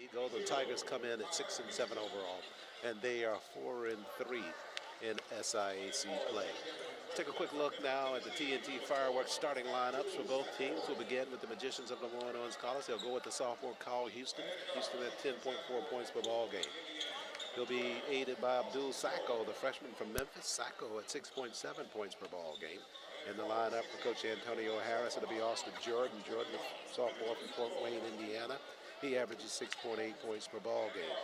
The Golden Tigers come in at 6-7 overall, and they are 4-3 in SIAC play. Take a quick look now at the TNT Fireworks starting lineups for both teams. We'll begin with the Magicians of LeMoyne-Owen College. They'll go with the sophomore Kyle Houston. Houston at 10.4 points per ball game. He'll be aided by Abdul Sacco, the freshman from Memphis. Sacco at 6.7 points per ball game. In the lineup for Coach Antonio Harris, it'll be Austin Jordan. Jordan, the sophomore from Fort Wayne, Indiana. He averages 6.8 points per ball game.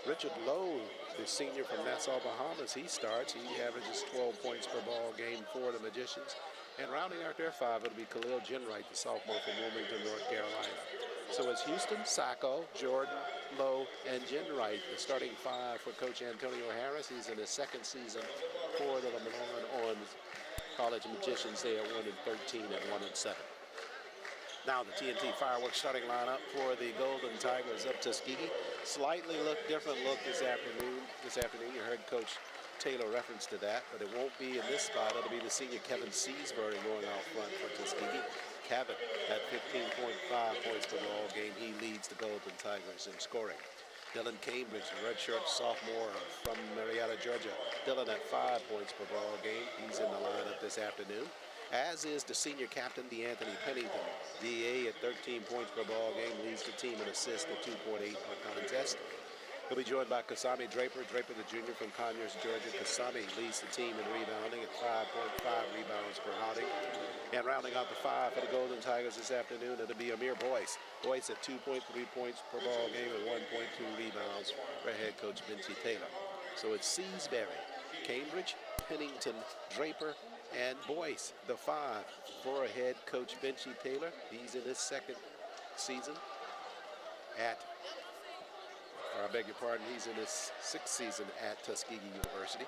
Richard Lowe, the senior from Nassau, Bahamas, he starts. He averages 12 points per ball game for the Magicians. And rounding out their five, it'll be Khalil Jenwright, the sophomore from Wilmington, North Carolina. So it's Houston, Sacco, Jordan, Lowe, and Jenwright, the starting five for Coach Antonio Harris. He's in his second season for the LeMoyne-Owen College Magicians. They are 1-13 and 1-7. Now the TNT Fireworks starting lineup for the Golden Tigers of Tuskegee. Slightly different look this afternoon. You heard Coach Taylor reference to that, but it won't be in this spot. It'll be the senior Kevin Seasbury going out front for Tuskegee. Kevin at 15.5 points per ball game. He leads the Golden Tigers in scoring. Dylan Cambridge, the redshirt sophomore from Marietta, Georgia. Dylan at 5 points per ball game. He's in the lineup this afternoon. As is the senior captain, DeAnthony Pennington. DA at 13 points per ball game, leads the team in assists at 2.8 per contest. He'll be joined by Kasami Draper. Draper, the junior from Conyers, Georgia. Kasami leads the team in rebounding at 5.5 rebounds per outing. And rounding out the five for the Golden Tigers this afternoon, it'll be Amir Boyce. Boyce at 2.3 points per ball game and 1.2 rebounds for head coach Benji Taylor. So it's Seasbury, Cambridge, Pennington, Draper, and Boyce, the five for head coach Benji Taylor. He's in his second season he's in his sixth season at Tuskegee University.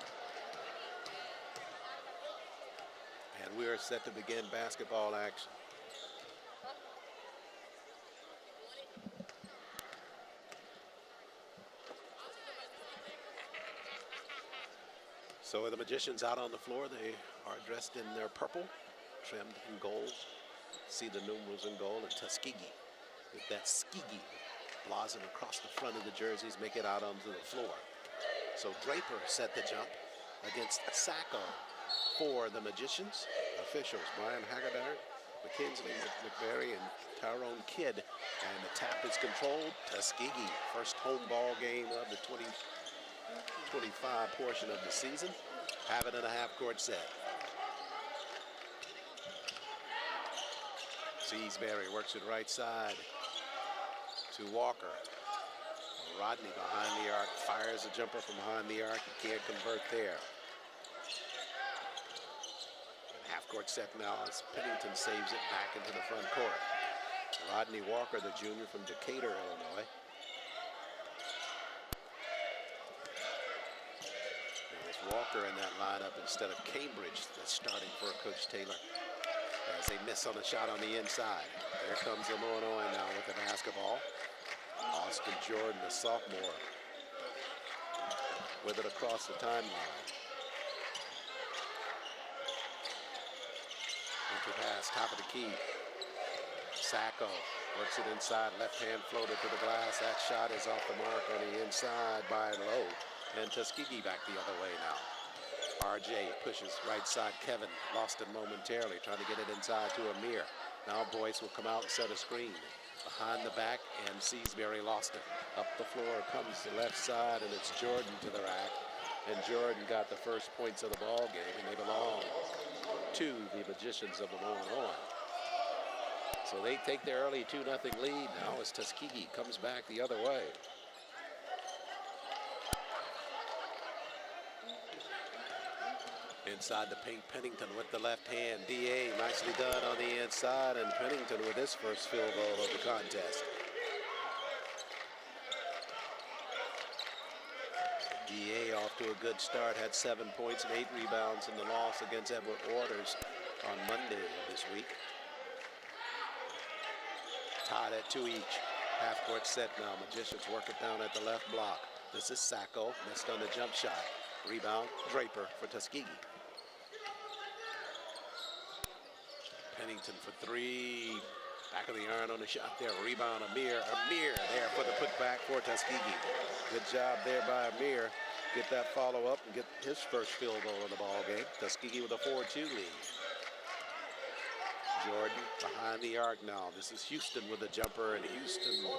And we're set to begin basketball action. So the Magicians out on the floor. They are dressed in their purple, trimmed in gold. See the numerals in gold, and Tuskegee with that skegee blazoned across the front of the jerseys, make it out onto the floor. So Draper set the jump against Sacco for the Magicians. Officials, Brian Hagedorn, McKinsley McVeary, and Tyrone Kidd. And the tap is controlled. Tuskegee, first home ball game of the 2025 portion of the season. Have it in a half-court set. Seasbury works it right side to Walker. Rodney behind the arc, fires a jumper from behind the arc. He can't convert there. Half-court set now as Pennington saves it back into the front court. Rodney Walker, the junior from Decatur, Illinois. There's Walker in that lineup instead of Cambridge, that's starting for Coach Taylor, as they miss on the shot on the inside. There comes LeMoyne-Owen now with the basketball. Austin Jordan, the sophomore, with it across the timeline. Entry pass, top of the key. Sacco works it inside, left hand floater to the glass. That shot is off the mark on the inside by Lowe. And Tuskegee back the other way now. RJ pushes right side. Kevin lost it momentarily, trying to get it inside to Amir. Now Boyce will come out and set a screen. Behind the back, and Seasbury lost it. Up the floor comes the left side, and it's Jordan to the rack. And Jordan got the first points of the ball game, and they belong to the Magicians of LeMoyne-Owen. So they take their early 2-0 lead now as Tuskegee comes back the other way. Inside the paint, Pennington with the left hand. DA nicely done on the inside, and Pennington with his first field goal of the contest. So DA off to a good start, had 7 points and 8 rebounds in the loss against Edward Waters on Monday of this week. Tied at 2 each. Half-court set now. Magicians work it down at the left block. This is Sacco, missed on the jump shot. Rebound, Draper for Tuskegee. Pennington for three. Back of the iron on the shot there. Rebound, Amir. Amir there for the putback for Tuskegee. Good job there by Amir. Get that follow-up and get his first field goal in the ball game. Tuskegee with a 4-2 lead. Jordan behind the arc now. This is Houston with a jumper, and Houston,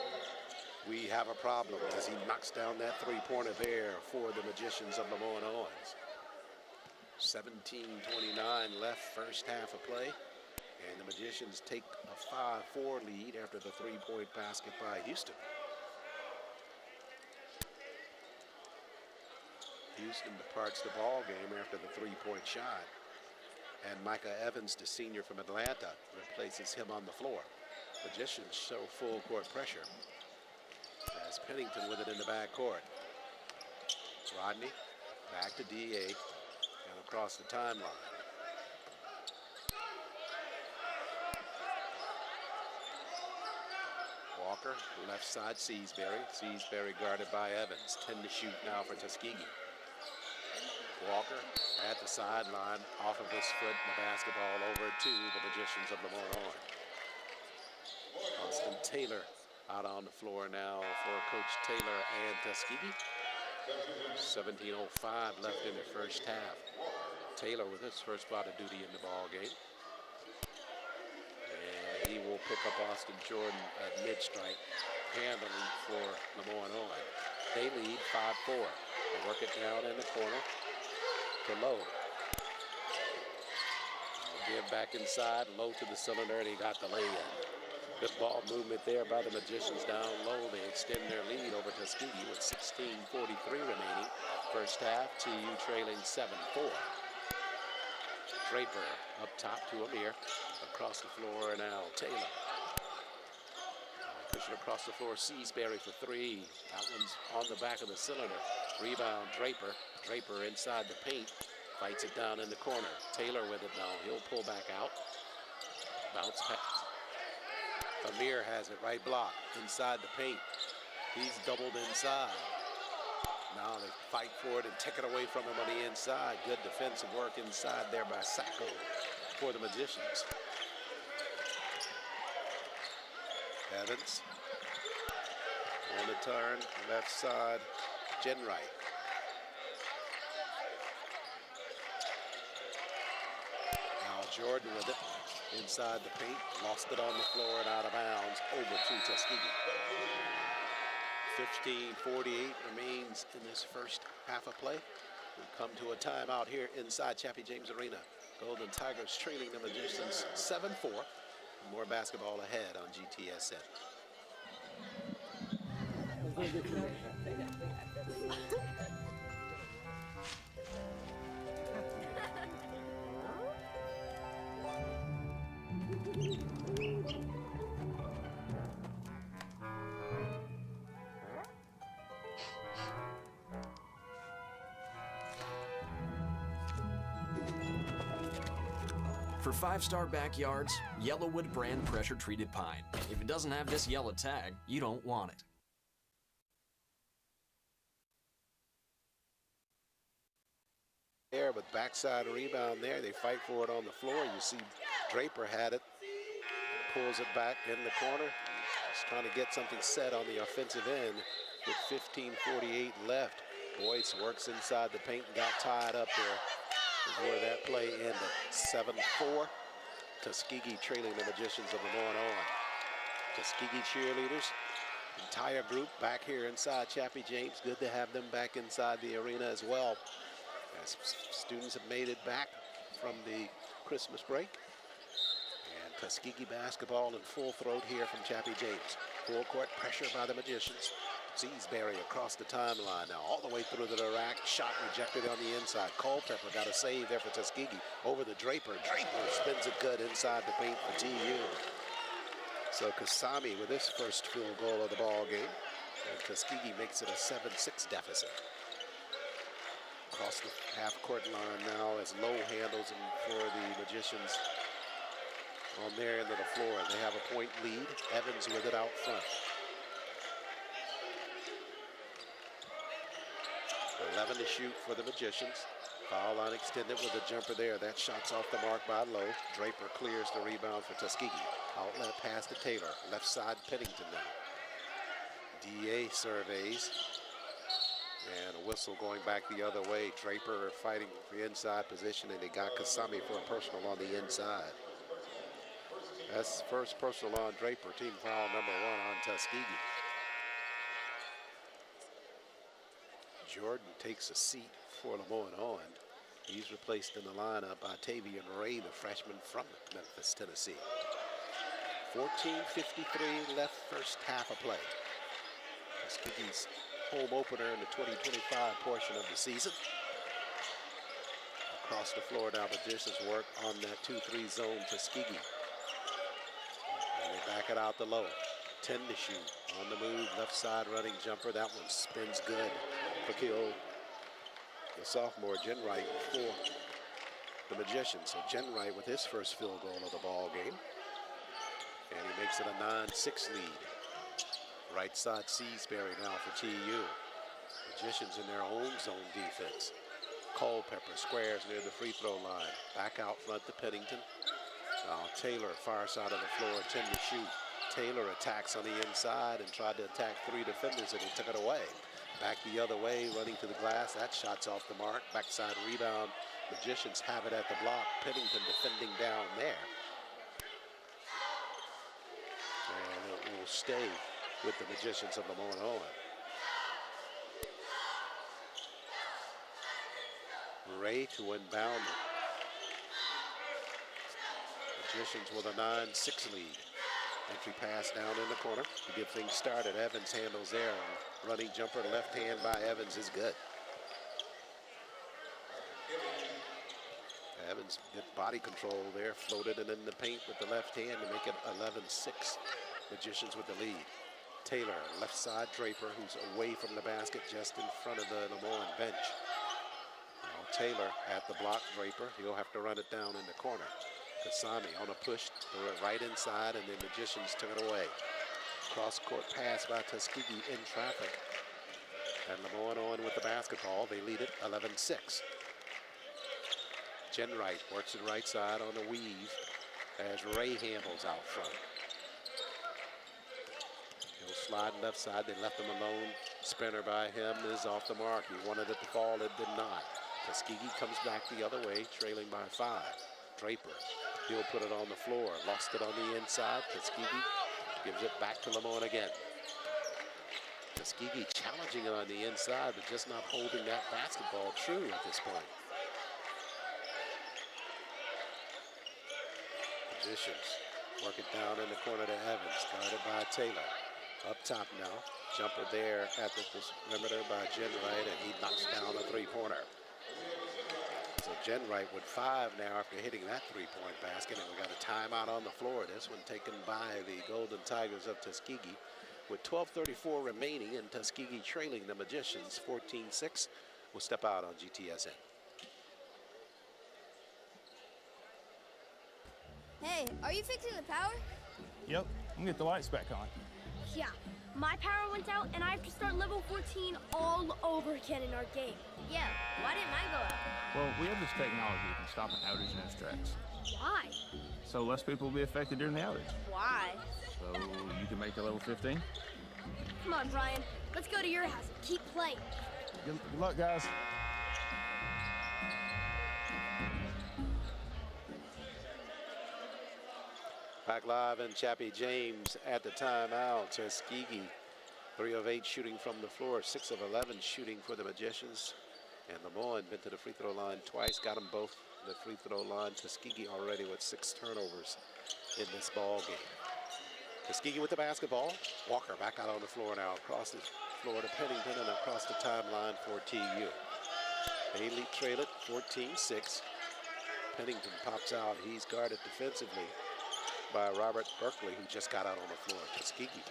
we have a problem as he knocks down that three-pointer there for the Magicians of LeMoyne-Owens. 17:29 left, first half of play. And the Magicians take a 5-4 lead after the three-point basket by Houston. Houston departs the ball game after the three-point shot. And Micah Evans, the senior from Atlanta, replaces him on the floor. Magicians show full court pressure. As Pennington with it in the backcourt. Rodney back to DA and across the timeline. Walker, left side, Seasbury. Seasbury guarded by Evans. 10 to shoot now for Tuskegee. Walker at the sideline, off of his foot, and the basketball over to the Magicians of LeMoyne-Owen. Austin Taylor out on the floor now for Coach Taylor and Tuskegee. 17:05 left in the first half. Taylor with his first spot of duty in the ball game. And he will pick up Austin Jordan at mid-strike, handling for LeMoyne-Owen. They lead 5-4. They work it down in the corner to Lowe. Give back inside, Lowe to the cylinder, and he got the lay-in. Good ball movement there by the Magicians down low. They extend their lead over Tuskegee with 16:43 remaining. First half, TU trailing 7-4. Draper up top to Amir. Across the floor now, Taylor. Pushing across the floor, Seasbury for three. That one's on the back of the cylinder. Rebound, Draper. Draper inside the paint. Fights it down in the corner. Taylor with it now. He'll pull back out. Bounce pass. Amir has it right block inside the paint. He's doubled inside. Now they fight for it and take it away from him on the inside. Good defensive work inside there by Sacco for the Magicians. Evans on the turn, left side, Jenwright. Now Jordan with it inside the paint, lost it on the floor and out of bounds over to Tuskegee. 15:48 remains in this first half of play. We've come to a timeout here inside Chappie James Arena. Golden Tigers trailing the Magicians 7-4. More basketball ahead on GTSN. For 5-star backyards, Yellowwood brand pressure-treated pine. If it doesn't have this yellow tag, you don't want it. There, but backside rebound there. They fight for it on the floor. You see Draper had it. Pulls it back in the corner. He's trying to get something set on the offensive end with 15:48 left. Boyce works inside the paint and got tied up there. Where that play ended. 7-4. Tuskegee trailing the Magicians of LeMoyne-Owen. Tuskegee cheerleaders, entire group back here inside Chappie James. Good to have them back inside the arena as well, as students have made it back from the Christmas break. And Tuskegee basketball in full throat here from Chappie James. Full court pressure by the Magicians. Seasbury across the timeline now, all the way through the rack. Shot rejected on the inside. Culpepper got a save there for Tuskegee. Over the Draper. Draper spins it good inside the paint for TU. So Kasami with his first field goal of the ball game. And Tuskegee makes it a 7-6 deficit. Across the half-court line now as Lowe handles him for the Magicians on their end of the floor. They have a point lead. Evans with it out front. 11 to shoot for the Magicians. Foul line extended with a jumper there. That shot's off the mark by Lowe. Draper clears the rebound for Tuskegee. Outlet pass to Taylor. Left side Pennington now. DA surveys. And a whistle going back the other way. Draper fighting for inside position, and they got Kasami for a personal on the inside. That's first personal on Draper. Team foul number 1 on Tuskegee. Jordan takes a seat for LeMoyne-Owen. He's replaced in the lineup by Tavian Ray, the freshman from Memphis, Tennessee. 14:53 left, first half of play. Tuskegee's home opener in the 2025 portion of the season. Across the floor now, Magicians work on that 2-3 zone Tuskegee. And they back it out to Lowe. 10 to shoot. On the move, left side running jumper. That one spins good for Kill. The sophomore, Jen Wright, for the Magicians. So Jen Wright with his first field goal of the ball game. And he makes it a 9-6 lead. Right side Seasbury now for TU. Magicians in their own zone defense. Culpepper squares near the free throw line. Back out front to Pennington. Now Taylor, far side of the floor, 10 to shoot. Taylor attacks on the inside and tried to attack 3 defenders, and he took it away. Back the other way, running to the glass. That shot's off the mark. Backside rebound. Magicians have it at the block. Pennington defending down there. And it will stay with the Magicians of LeMoyne-Owen. Ray to inbound it. Magicians with a 9-6 lead. Entry pass down in the corner to get things started. Evans handles there. Running jumper, left hand by Evans is good. Evans did body control there, floated it in the paint with the left hand to make it 11-6. Magicians with the lead. Taylor, left side Draper, who's away from the basket just in front of the LeMoyne bench. Now Taylor at the block, Draper. He'll have to run it down in the corner. Kasami on a push to the right inside, and the Magicians took it away. Cross-court pass by Tuskegee in traffic. And LeMoyne-Owen with the basketball. They lead it 11-6. Jen Wright works it right side on the weave as Ray handles out front. He'll slide left side. They left him alone. Spinner by him is off the mark. He wanted it to fall. It did not. Tuskegee comes back the other way, trailing by 5. Draper, he'll put it on the floor. Lost it on the inside. Tuskegee gives it back to LeMoyne again. Tuskegee challenging it on the inside, but just not holding that basketball true at this point. Magicians work it down in the corner to Evans, guarded by Taylor. Up top now, jumper there at the perimeter by Jen Wright, and he knocks down a 3-pointer. So Jen Wright with 5 now after hitting that 3-point basket, and we got a timeout on the floor. This one taken by the Golden Tigers of Tuskegee with 12:34 remaining, and Tuskegee trailing the Magicians 14-6. We'll step out on GTSN. Hey, are you fixing the power? Yep, I'm gonna get the lights back on. Yeah, my power went out and I have to start level 14 all over again in our game. Yeah, why didn't mine go out? Well, we have this technology that can stop an outage in its tracks. Why? So less people will be affected during the outage. Why? So you can make it level 15. Come on, Brian. Let's go to your house and keep playing. Good luck, guys. Back live in Chappie. James at the timeout. Tuskegee 3 of 8 shooting from the floor, 6 of 11 shooting for the Magicians. And LeMoyne been to the free throw line twice, got them both the free throw line. Tuskegee already with 6 turnovers in this ball game. Tuskegee with the basketball. Walker back out on the floor now, across the floor to Pennington and across the timeline for TU. They trail it 14-6. Pennington pops out. He's guarded defensively by Robert Berkeley, who just got out on the floor. Tuskegee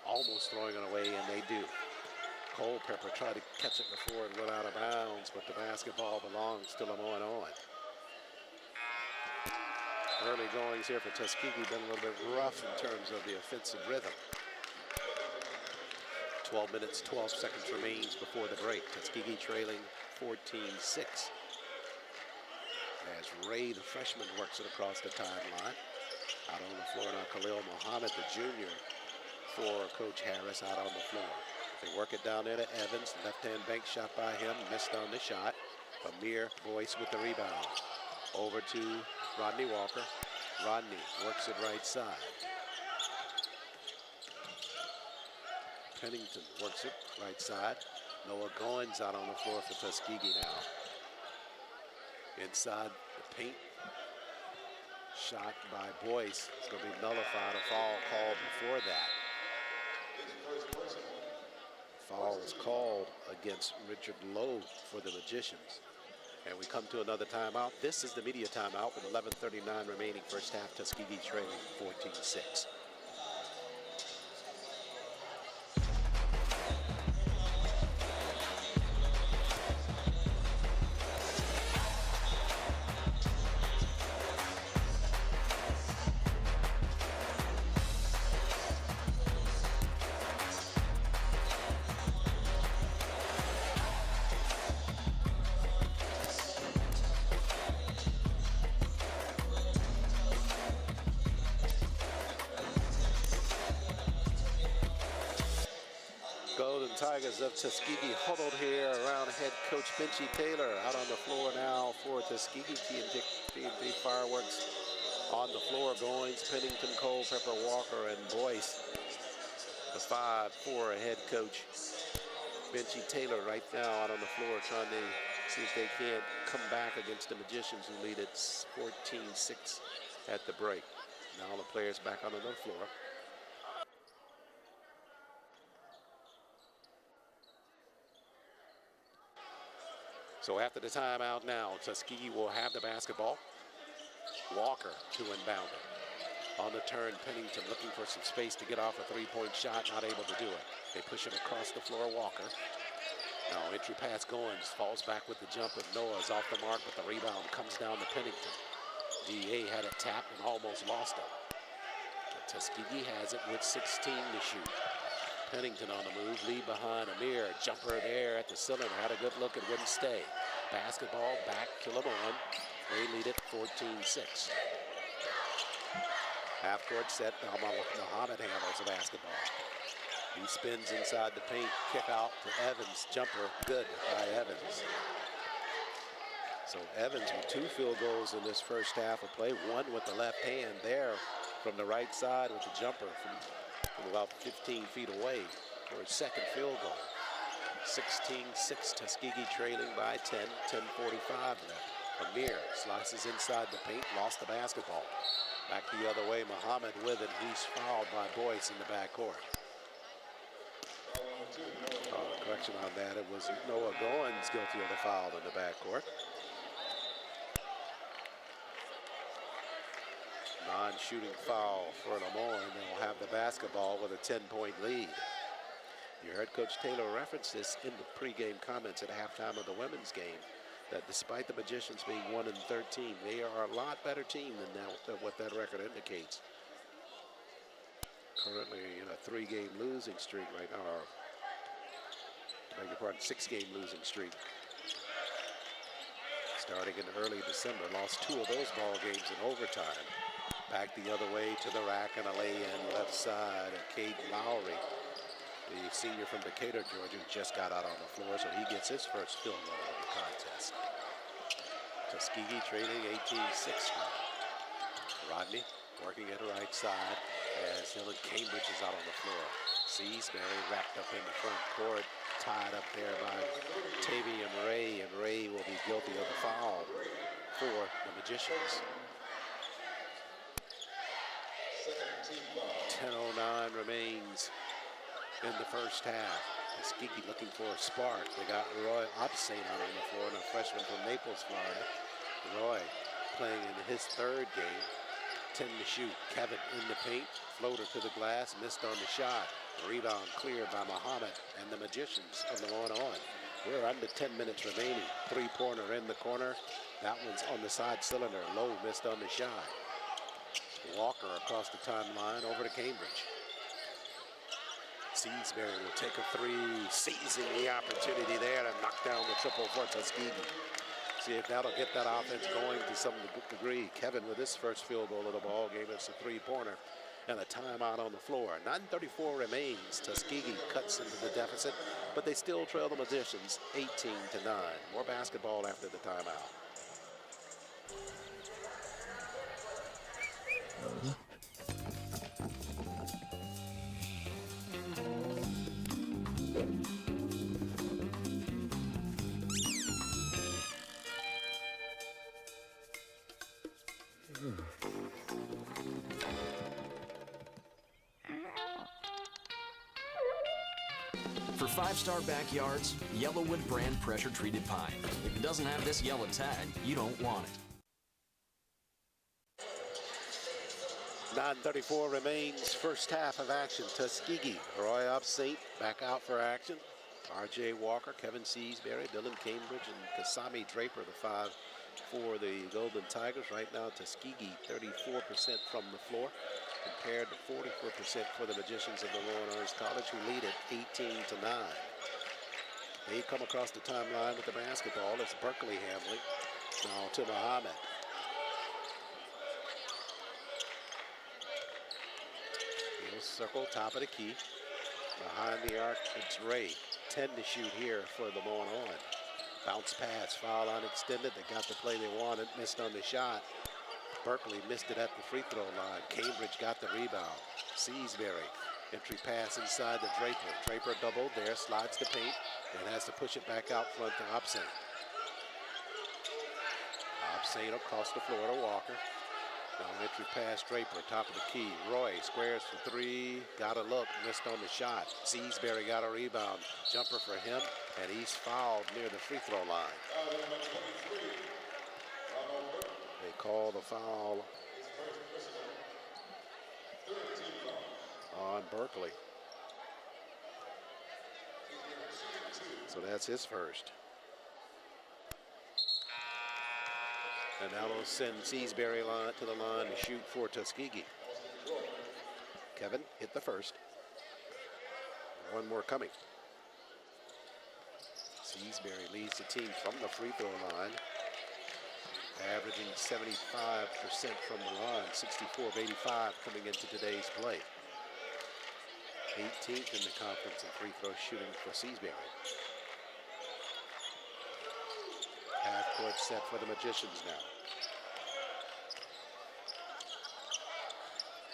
almost throwing it away, and they do. Culpepper tried to catch it before it went out of bounds, but the basketball belongs to LeMoyne-Owen. Early goings here for Tuskegee been a little bit rough in terms of the offensive rhythm. 12 minutes, 12 seconds remains before the break. Tuskegee trailing 14-6. as Ray, the freshman, works it across the timeline. Out on the floor now, Khalil Muhammad, the junior, for Coach Harris, out on the floor. They work it down there to Evans. Left-hand bank shot by him, missed on the shot. Amir Boyce with the rebound. Over to Rodney Walker. Rodney works it right side. Pennington works it right side. Noah Goins out on the floor for Tuskegee now. Inside the paint. Shot by Boyce. It's going to be nullified. A foul called before that. Foul was called against Richard Lowe for the Magicians. And we come to another timeout. This is the media timeout with 11:39 remaining first half. Tuskegee trailing 14-6. Tigers of Tuskegee huddled here around head coach Benchy Taylor. Out on the floor now for Tuskegee. TNT Fireworks on the floor. Goins, Pennington, Culpepper, Walker, and Boyce. The 5-4 head coach Benchy Taylor right now out on the floor trying to see if they can't come back against the Magicians, who lead at 14-6 at the break. Now the players back on the floor. So after the timeout now, Tuskegee will have the basketball. Walker to inbound it. On the turn, Pennington looking for some space to get off a three-point shot, not able to do it. They push it across the floor, Walker. Now entry pass Goins, falls back with the jumper. Noah's off the mark, but the rebound comes down to Pennington. DA had it tapped and almost lost it. But Tuskegee has it with 16 to shoot. Pennington on the move, lead behind Amir. Jumper there at the cylinder, had a good look, it wouldn't stay. Basketball back to LeMoyne. They lead it 14-6. Half court set, Muhammad handles the basketball. He spins inside the paint, kick out to Evans. Jumper good by Evans. So Evans with 2 field goals in this first half of play. One with the left hand there from the right side with the jumper from about 15 feet away for his second field goal. 16-6, Tuskegee trailing by 10, 10:45 left. Amir slices inside the paint, lost the basketball. Back the other way, Muhammad with it. He's fouled by Boyce in the backcourt. Correction on that, it was Noah Goins guilty of the foul in the backcourt. Non-shooting foul for LeMoyne. They'll have the basketball with a 10-point lead. You heard Coach Taylor reference this in the pregame comments at halftime of the women's game, that despite the Magicians being 1-13, they are a lot better team than what that record indicates. Currently in a 3-game losing streak right now, or beg your pardon, 6-game losing streak. Starting in early December, lost 2 of those ball games in overtime. Back the other way to the rack and a lay-in left side. And Caden Lowry, the senior from Decatur, Georgia, just got out on the floor, so he gets his first field goal of the contest. Tuskegee trailing 18-6 now. Rodney working at the right side as Helen Cambridge is out on the floor. Seasbury wrapped up in the front court, tied up there by Tavium Ray, and Ray will be guilty of the foul for the Magicians. 10:09 remains in the first half. Tuskegee looking for a spark. They got Roy Opsane out on the floor, and a freshman from Naples, Florida. Roy playing in his 3rd game. 10 to shoot. Kevin in the paint. Floater to the glass. Missed on the shot. Rebound cleared by Muhammad and the Magicians of LeMoyne-Owen. We're under 10 minutes remaining. 3-pointer in the corner. That one's on the side cylinder. Lowe missed on the shot. Walker across the timeline over to Cambridge. Seasbury will take a 3, seizing the opportunity there to knock down the triple for Tuskegee. See if that'll get that offense going to some degree. Kevin with his first field goal of the ball game. It's a three-pointer and a timeout on the floor. 9:34 remains. Tuskegee cuts into the deficit, but they still trail the Magicians 18-9. More basketball after the timeout. For 5-star backyards, Yellowwood brand pressure-treated pine. If it doesn't have this yellow tag, you don't want it. 9:34 remains. First half of action. Tuskegee, Roy Saint back out for action. R.J. Walker, Kevin Seasbury, Dylan Cambridge, and Kasami Draper, the 5 for the Golden Tigers. Right now, Tuskegee 34% from the floor, compared to 44% for the Magicians of the LeMoyne-Owen College, who lead it 18-9. They come across the timeline with the basketball. It's Berkeley handling. Now to Muhammad. He'll circle, top of the key. Behind the arc, it's Ray. 10 to shoot here for LeMoyne-Owen. Bounce pass, foul unextended. They got the play they wanted, missed on the shot. Berkeley missed it at the free throw line. Cambridge got the rebound. Seasbury, entry pass inside the Draper. Draper doubled there, slides the paint, and has to push it back out front to Saint. Saint across the floor to Walker. Now entry pass Draper, top of the key. Roy squares for three, got a look, missed on the shot. Seasbury got a rebound. Jumper for him, and he's fouled near the free throw line. They call the foul on Berkeley. So that's his first. And now we'll send Seasbury to the line to shoot for Tuskegee. Kevin hit the first. One more coming. Seasbury leads the team from the free throw line, averaging 75% from the line, 64 of 85 coming into today's play. 18th in the conference in free throw shooting for Seasbury. Half court set for the Magicians now.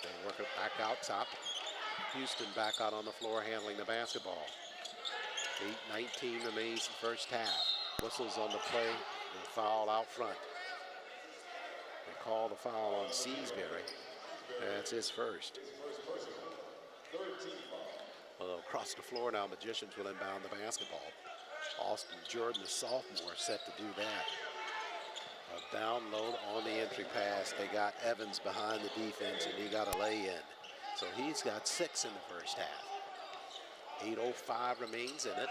They work it back out top. Houston back out on the floor handling the basketball. 8:19 remains in first half. Whistles on the play and foul out front. They call the foul on Seasbury. That's his first. Well, across the floor now, Magicians will inbound the basketball. Austin Jordan, the sophomore, set to do that. A download on the entry pass. They got Evans behind the defense, and he got a lay-in. So he's got 6 in the first half. 8:05 remains in it.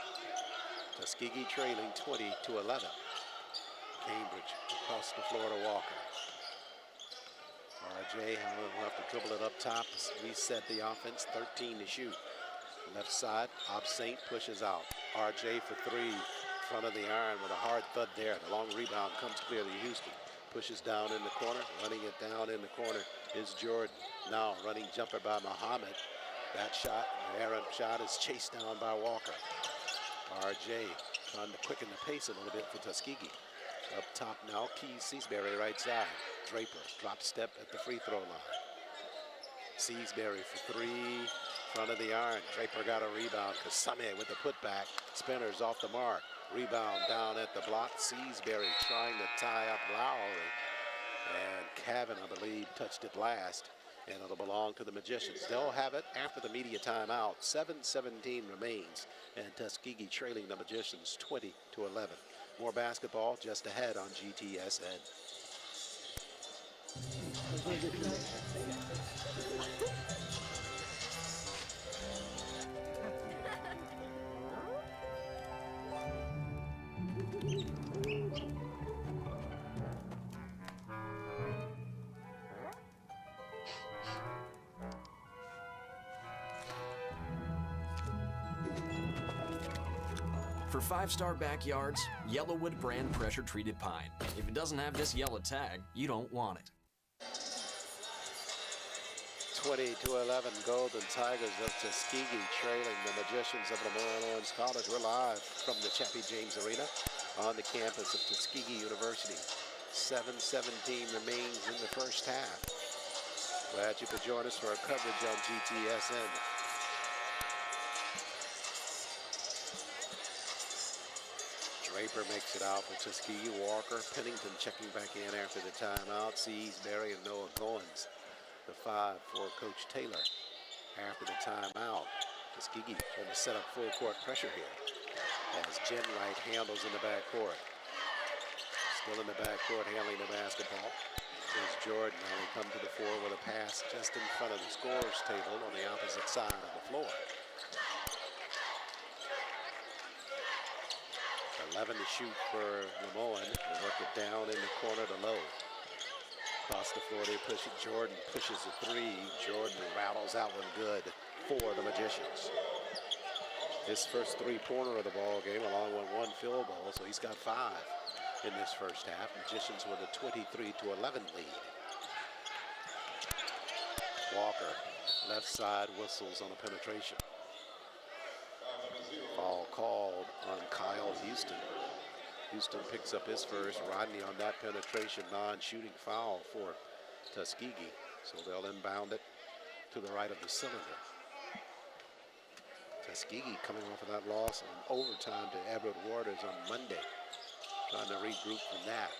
Tuskegee trailing 20-11. Cambridge across the floor to Walker. R.J. will have to dribble it up top, reset the offense, 13 to shoot. Left side, Saint pushes out. R.J. for three, front of the iron with a hard thud there. The long rebound comes clear to Houston. Pushes down in the corner, running it down in the corner is Jordan. Now running jumper by Muhammad. That shot, the errant shot, is chased down by Walker. R.J. trying to quicken the pace a little bit for Tuskegee. Up top now, Keys Seasbury right side. Draper, drop step at the free throw line. Seasbury for three, front of the iron. Draper got a rebound. Kasame with the putback. Spinners off the mark. Rebound down at the block. Seasbury trying to tie up Lowry. And Cavan, I believe, touched it last. And it'll belong to the Magicians. They'll have it after the media timeout. 7:17 remains. And Tuskegee trailing the Magicians 20-11. More basketball just ahead on GTSN. For 5-star backyards, Yellowwood brand pressure-treated pine. If it doesn't have this yellow tag, you don't want it. 20-11 Golden Tigers of Tuskegee trailing the Magicians of LeMoyne-Owen College. We're live from the Chappie James Arena on the campus of Tuskegee University. 7:17 remains in the first half. Glad you could join us for our coverage on GTSN. Draper makes it out for Tuskegee. Walker, Pennington checking back in after the timeout. Sees Barry and Noah Goins. The 5 for Coach Taylor after the timeout. Tuskegee trying to set up full court pressure here as Jen Wright handles in the backcourt. Still in the backcourt handling the basketball. There's Jordan. Now we come to the floor with a pass just in front of the scorer's table on the opposite side of the floor. 11 to shoot for LeMoyne. They work it down in the corner to Lowe. Across the floor, they push it. Jordan pushes a 3. Jordan rattles that one good for the Magicians. His first 3-pointer of the ball game, along with 1 field goal, so he's got 5 in this first half. Magicians with a 23-11 lead. Walker, left side, whistles on a penetration. Foul called on Kyle Houston. Houston picks up his first. Rodney on that penetration, non-shooting foul for Tuskegee. So they'll inbound it to the right of the cylinder. Tuskegee coming off of that loss on overtime to Edward Waters on Monday. Trying to regroup from that.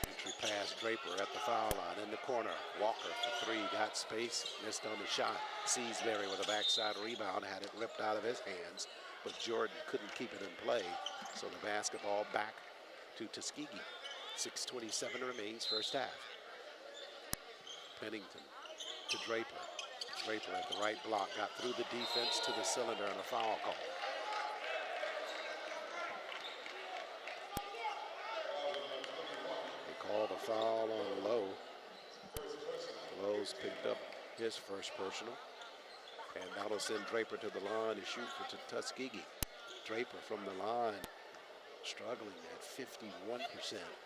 Entry pass, Draper at the foul line in the corner. Walker for 3, got space, missed on the shot. Seasbury with a backside rebound, had it ripped out of his hands, but Jordan couldn't keep it in play. So the basketball back to Tuskegee. 6:27 remains first half. Pennington to Draper. Draper at the right block, got through the defense to the cylinder and a foul call. They called a foul on Lowe. Lowe's picked up his first personal. And that'll send Draper to the line to shoot for Tuskegee. Draper from the line, struggling at 51%.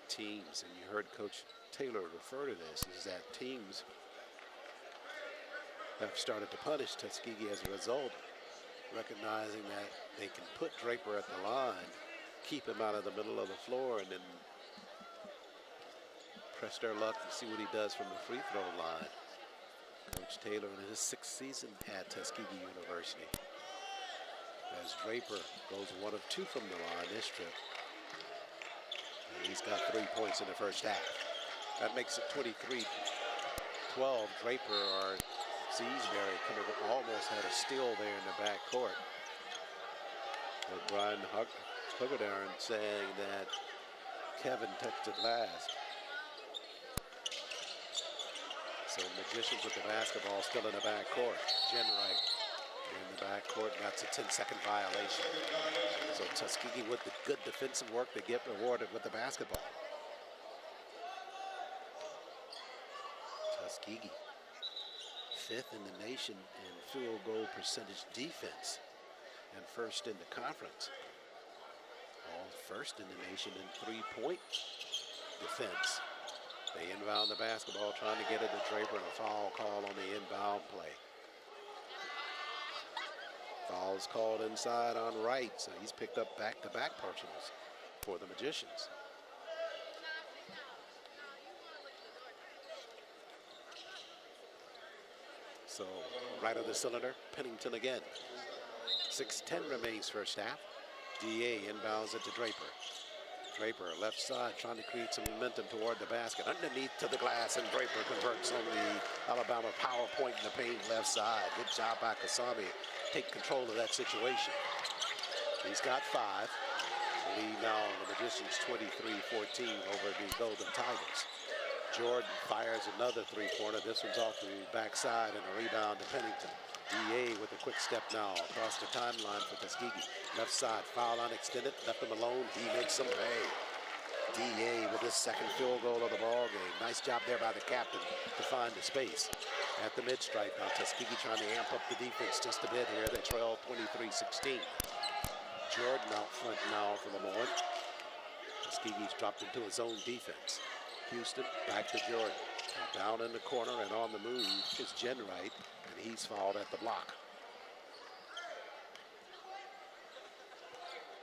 Teams, and you heard Coach Taylor refer to this, is that teams have started to punish Tuskegee as a result, recognizing that they can put Draper at the line, keep him out of the middle of the floor, and then press their luck and see what he does from the free throw line. Coach Taylor in his 6th season at Tuskegee University. As Draper goes 1 of 2 from the line this trip. And he's got 3 points in the first half. That makes it 23-12. Draper or Seasbury coming almost had a steal there in the backcourt. With Brian Huggardern saying that Kevin touched it last. So Magicians with the basketball still in the backcourt. Jen Wright in the backcourt, that's a 10-second violation. So Tuskegee with the good defensive work, they get rewarded with the basketball. Tuskegee, 5th in the nation in field goal percentage defense and 1st in the conference. All 1st in the nation in 3-point defense. They inbound the basketball, trying to get it to Draper, and a foul call on the inbound play. Foul's called inside on Wright, so he's picked up back-to-back personals for the Magicians. So right of the cylinder, Pennington again. 6:10 remains first half. DA inbounds it to Draper. Draper, left side, trying to create some momentum toward the basket. Underneath to the glass, and Draper converts on the Alabama power point in the paint left side. Good job by Kasami. Take control of that situation. He's got 5. Lead now on the Magicians 23-14 over the Golden Tigers. Jordan fires another 3-pointer. This one's off the backside and a rebound to Pennington. DA with a quick step now across the timeline for Tuskegee. Left side, foul line extended, left him alone. He makes some pay. DA with his second field goal of the ball game. Nice job there by the captain to find the space at the mid-stripe. Now Tuskegee trying to amp up the defense just a bit here. They trail 23-16. Jordan out front now for LeMoyne. Tuskegee's dropped into his own defense. Houston back to Jordan. Now down in the corner and on the move is Jenwright, and he's fouled at the block.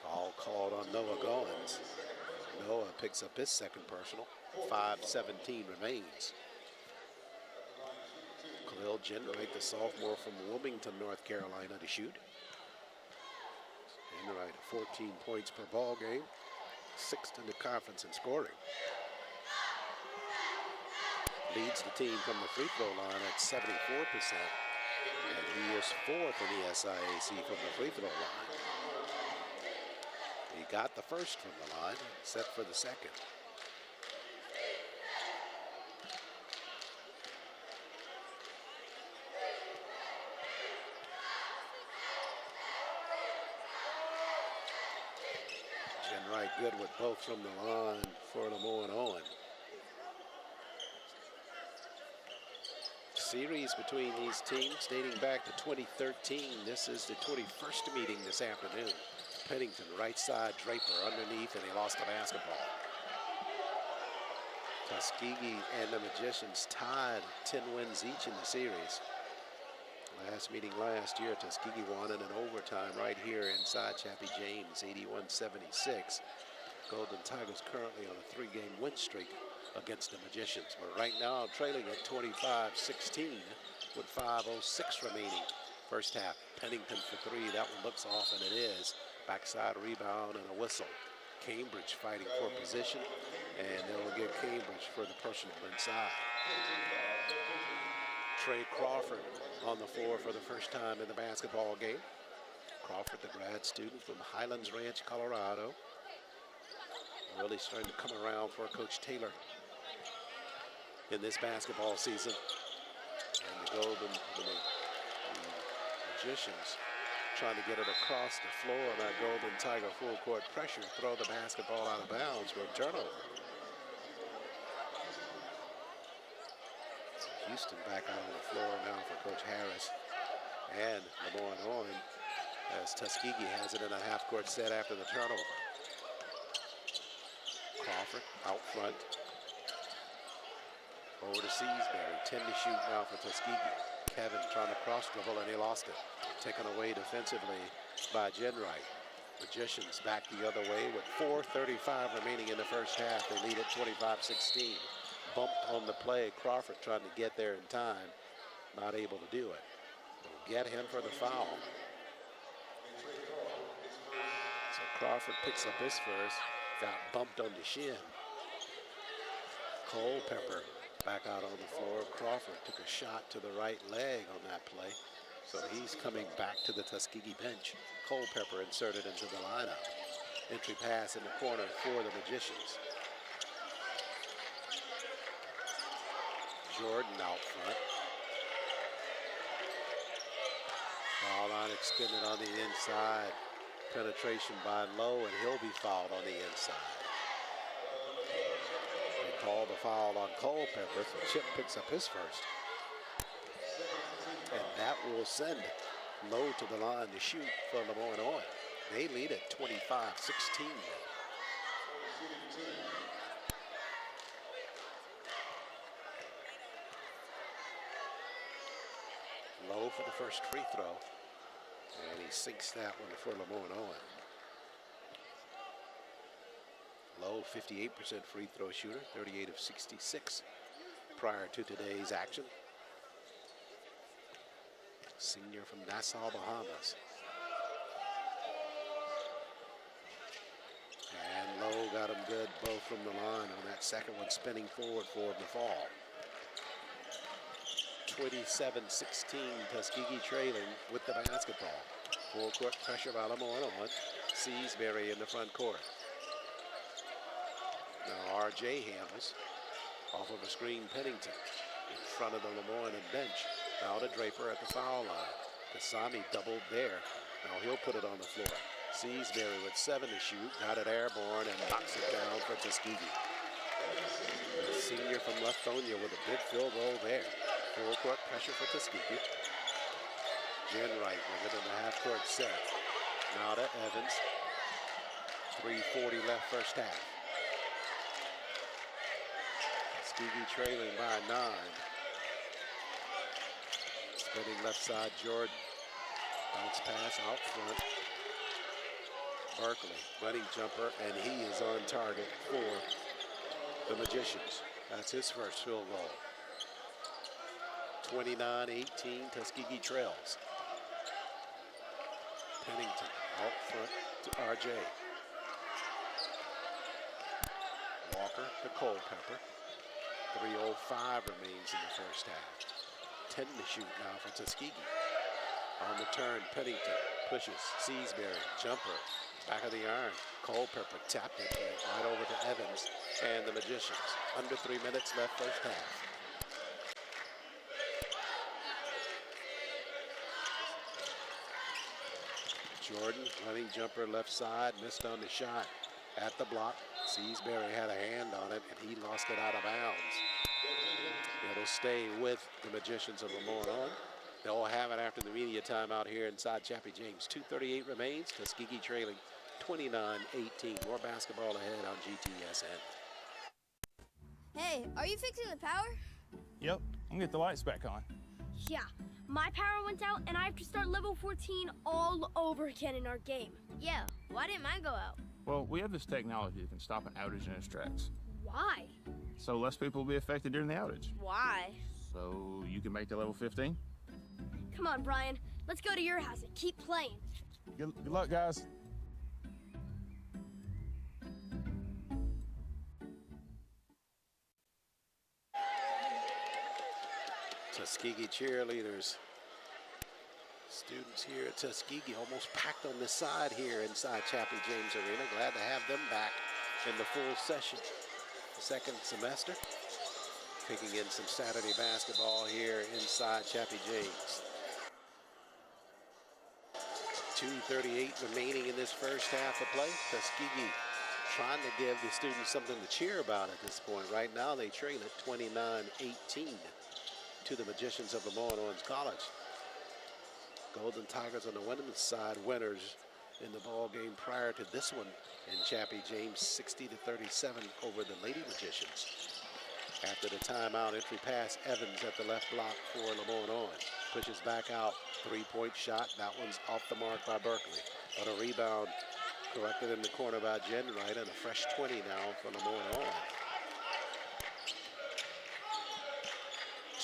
All called on Noah Goins. Noah picks up his second personal. 5:17 remains. Khalil Jenwright, the sophomore from Wilmington, North Carolina, to shoot. Jenwright, 14 points per ball game, 6th in the conference in scoring. Leads the team from the free throw line at 74%, and he is 4th in the SIAC from the free throw line. He got the first from the line, set for the second. Jenwright good with both from the line for LeMoyne-Owen. Series between these teams dating back to 2013. This is the 21st meeting this afternoon. Pennington, right side, Draper underneath, and he lost the basketball. Tuskegee and the Magicians tied 10 wins each in the series. Last meeting last year, Tuskegee won in an overtime right here inside Chappie James, 81-76. Golden Tigers currently on a 3-game win streak against the Magicians. But right now, trailing at 25-16 with 5:06 remaining. First half, Pennington for 3. That one looks off, and it is. Backside rebound and a whistle. Cambridge fighting for position, and they'll give Cambridge for the personal inside. Trey Crawford on the floor for the first time in the basketball game. Crawford, the grad student from Highlands Ranch, Colorado. Really starting to come around for Coach Taylor in this basketball season. And the Magicians trying to get it across the floor. That Golden Tiger full court pressure, throw the basketball out of bounds for a turnover. Houston back out on the floor now for Coach Harris and LeMoyne-Owen as Tuskegee has it in a half-court set after the turnover. Crawford out front. Over to Seasbury. 10 to shoot now for Tuskegee. Kevin trying to cross dribble, and he lost it. Taken away defensively by Jenwright. Magicians back the other way with 4:35 remaining in the first half. They lead at 25-16. Bumped on the play. Crawford trying to get there in time. Not able to do it. They'll get him for the foul. So Crawford picks up his first. Got bumped on the shin. Culpepper back out on the floor. Crawford took a shot to the right leg on that play. So he's coming back to the Tuskegee bench. Culpepper inserted into the lineup. Entry pass in the corner for the Magicians. Jordan out front. Foul line extended on the inside. Penetration by Lowe, and he'll be fouled on the inside. They call the foul on Culpepper, so Chip picks up his first. And that will send Lowe to the line to shoot for LeMoyne-Owen. They lead at 25-16. Lowe for the first free throw. And he sinks that one for LeMoyne-Owen. Lowe, 58% free throw shooter, 38 of 66 prior to today's action. Senior from Nassau, Bahamas. And Lowe got him good both from the line on that second one, spinning forward for him to fall. 27-16, Tuskegee trailing with the basketball. Full court pressure by LeMoyne-Owen. Seasbury in the front court. Now RJ handles off of a screen. Pennington in front of the LeMoyne bench. Now to Draper at the foul line. Kasami doubled there. Now he'll put it on the floor. Seasbury with 7 to shoot, got it airborne and knocks it down for Tuskegee. The senior from Lithonia with a big field goal there. Full court pressure for Tuskegee. Jen Wright with it in the half-court set. Now to Evans. 3:40 left first half. Tuskegee trailing by 9. Spinning left side, Jordan. Bounce pass out front. Berkeley, running jumper, and he is on target for the Magicians. That's his first field goal. 29-18, Tuskegee trails. Pennington out front to RJ. Walker to Culpepper. 3:05 remains in the first half. 10 to shoot now for Tuskegee. On the turn, Pennington pushes. Seasbury, jumper, back of the iron. Culpepper tapped it right over to Evans and the Magicians. Under 3 minutes left first half. Jordan, running jumper left side, missed on the shot. At the block, Seasbury had a hand on it, and he lost it out of bounds. It'll stay with the Magicians of LeMoyne-Owen. They'll have it after the media timeout here inside Chappie James. 2:38 remains, Tuskegee trailing 29-18. More basketball ahead on GTSN. Hey, are you fixing the power? Yep, I'm gonna get the lights back on. Yeah, my power went out and I have to start level 14 all over again in our game. Yeah, why didn't mine go out? Well, we have this technology that can stop an outage in its tracks. Why? So less people will be affected during the outage. Why? So you can make the level 15? Come on, Brian. Let's go to your house and keep playing. Good luck, guys. Tuskegee cheerleaders. Students here at Tuskegee almost packed on this side here inside Chappie James Arena. Glad to have them back in the full session. Second semester. Taking in some Saturday basketball here inside Chappie James. 2:38 remaining in this first half of play. Tuskegee trying to give the students something to cheer about at this point. Right now they trail at 29-18 to the Magicians of LeMoyne-Owen College. Golden Tigers on the women's side, winners in the ball game prior to this one in Chappie James, 60-37 over the Lady Magicians. After the timeout, entry pass, Evans at the left block for LeMoyne-Owen. Pushes back out, three-point shot. That one's off the mark by Berkeley. But a rebound corrected in the corner by Jen Wright, and a fresh 20 now for LeMoyne-Owen.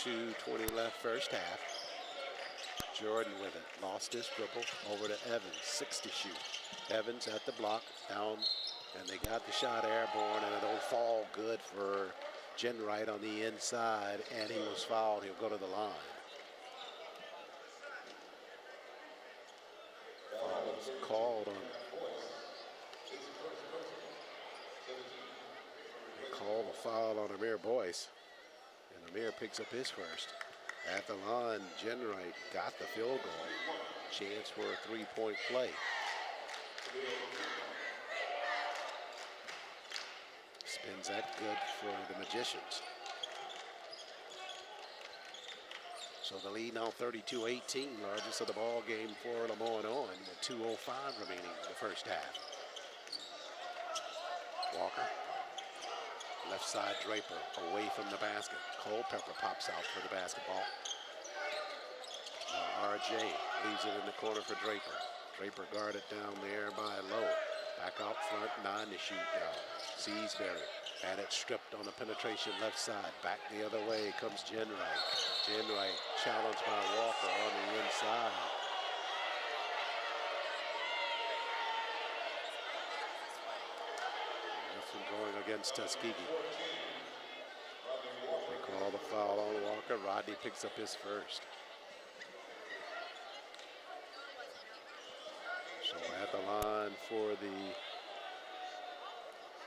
2:20 left first half. Jordan with it, lost his dribble, over to Evans, 6 to shoot. Evans at the block, down, and they got the shot airborne, and it'll fall good for Jen Wright on the inside, and he was fouled. He'll go to the line. Foul was called on. They called a foul on Amir Boyce, and Amir picks up his first. At the line, Jen Wright got the field goal. Chance for a three-point play. Spins that good for the Magicians. So the lead now 32-18, largest of the ball game for LeMoyne-Owen with 2:05 remaining in the first half. Walker. Left side, Draper away from the basket. Culpepper pops out for the basketball. RJ leaves it in the corner for Draper. Draper guarded down there by Lowe. Back out front, 9 to shoot now. Seasbury had it stripped on the penetration left side. Back the other way comes Jen Wright. Jen Wright challenged by Walker on the inside. Going against Tuskegee. They call the foul on Walker. Rodney picks up his first. So at the line for the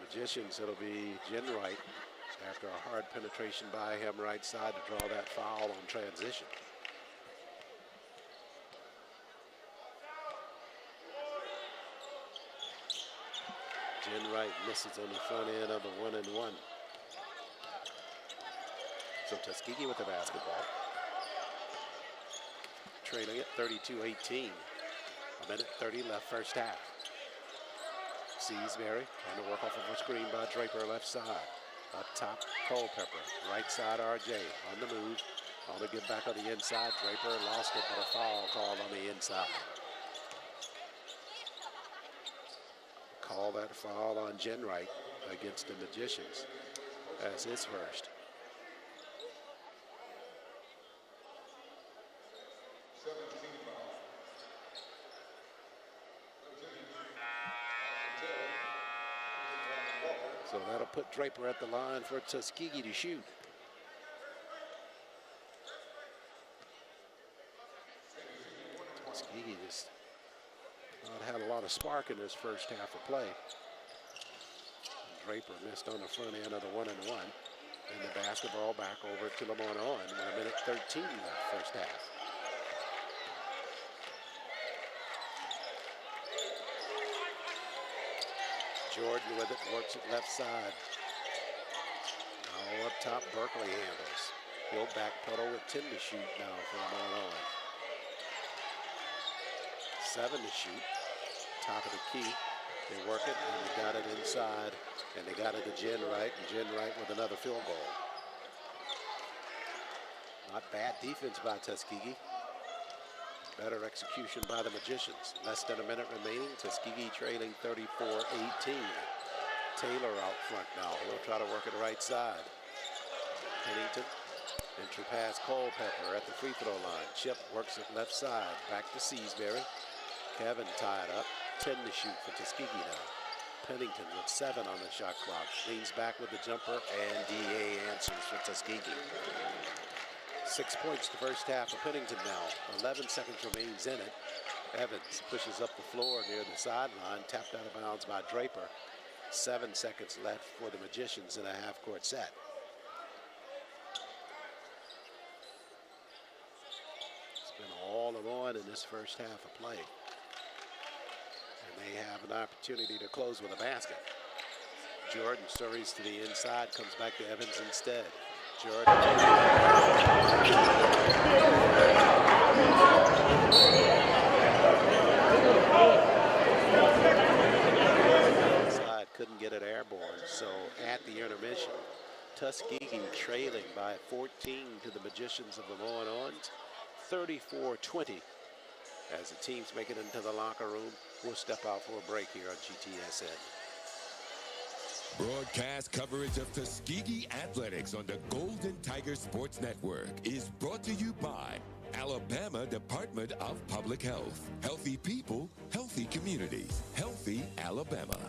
Magicians, it'll be Jen Wright after a hard penetration by him right side to draw that foul on transition. Jen Wright misses on the front end of the 1-and-1. So Tuskegee with the basketball. Trailing it 32-18. A minute 30 left first half. Seasbury trying to work off of a screen by Draper left side. Up top, Culpepper. Right side, RJ on the move. On to get back on the inside. Draper lost it, but a foul called on the inside. Call that foul on Jen Wright against the Magicians as his first. So that'll put Draper at the line for Tuskegee to shoot. Tuskegee just not had a lot of spark in this first half of play. Draper missed on the front end of the 1-and-1. And the basketball back over to LeMoyne-Owen with a minute 13 left first half. Jordan with it, works it left side. Now up top, Berkeley handles. He'll backpedal with 10 to shoot now for LeMoyne-Owen. 7 to shoot, top of the key. They work it, and they got it inside, and they got it to Jen Wright, and Jen Wright with another field goal. Not bad defense by Tuskegee. Better execution by the Magicians. Less than a minute remaining. Tuskegee trailing 34-18. Taylor out front now. He'll try to work it right side. Pennington. Entry pass Culpepper at the free throw line. Chip works it left side. Back to Seasbury. Kevin tied up. 10 to shoot for Tuskegee now. Pennington with 7 on the shot clock. Leans back with the jumper, and DA answers for Tuskegee. 6 points the first half of Pennington now. 11 seconds remains in it. Evans pushes up the floor near the sideline. Tapped out of bounds by Draper. 7 seconds left for the Magicians in a half-court set. It's been all alone in this first half of play. And they have an opportunity to close with a basket. Jordan scurries to the inside, comes back to Evans instead. Jordan. Inside, couldn't get it airborne. So at the intermission, Tuskegee trailing by 14 to the Magicians of LeMoyne-Owen, 34-20. As the teams make it into the locker room, we'll step out for a break here on GTSN. Broadcast coverage of Tuskegee Athletics on the Golden Tiger Sports Network is brought to you by Alabama Department of Public Health. Healthy people, healthy communities, healthy Alabama.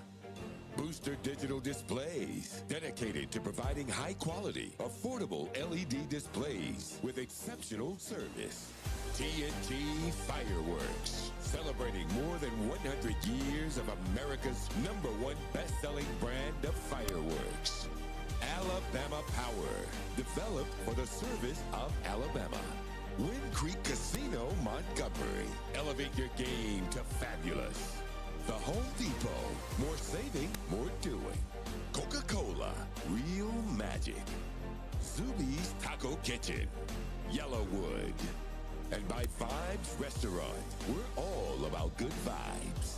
Booster Digital Displays, dedicated to providing high-quality, affordable LED displays with exceptional service. TNT Fireworks, celebrating more than 100 years of America's #1 best-selling brand of fireworks. Alabama Power, developed for the service of Alabama. Wind Creek Casino, Montgomery. Elevate your game to fabulous. The Home Depot, more saving, more doing. Coca-Cola, real magic. Zuby's Taco Kitchen, Yellowwood. And by Vibes Restaurant, we're all about good vibes.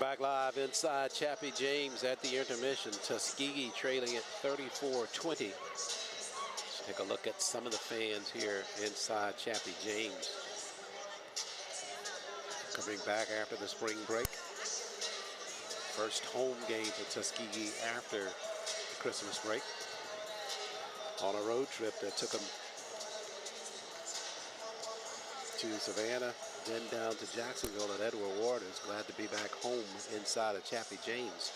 Back live inside Chappie James at the intermission. Tuskegee trailing at 34-20. Let's take a look at some of the fans here inside Chappie James. Coming back after the spring break. First home game for Tuskegee after the Christmas break. on a road trip that took them to Savannah, then down to Jacksonville. And Edward Ward is glad to be back home inside of Chappie James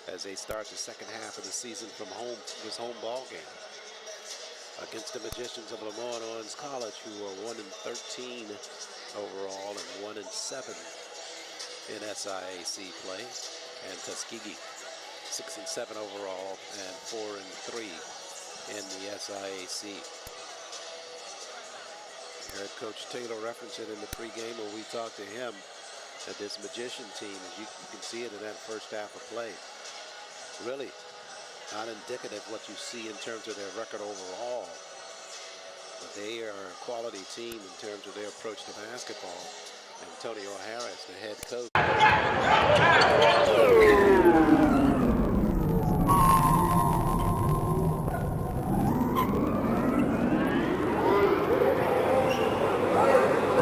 as they start the second half of the season from home, this home ball game against the Magicians of LeMoyne-Owen College, who are 1-13 overall and 1-7 in SIAC play, and Tuskegee 6-7 overall and 4-3 in the SIAC. You heard Coach Taylor reference it in the pregame when we talked to him, that this Magician team, as you can see it in that first half of play, really not indicative of what you see in terms of their record overall. But they are a quality team in terms of their approach to basketball. Antonio Harris, the head coach.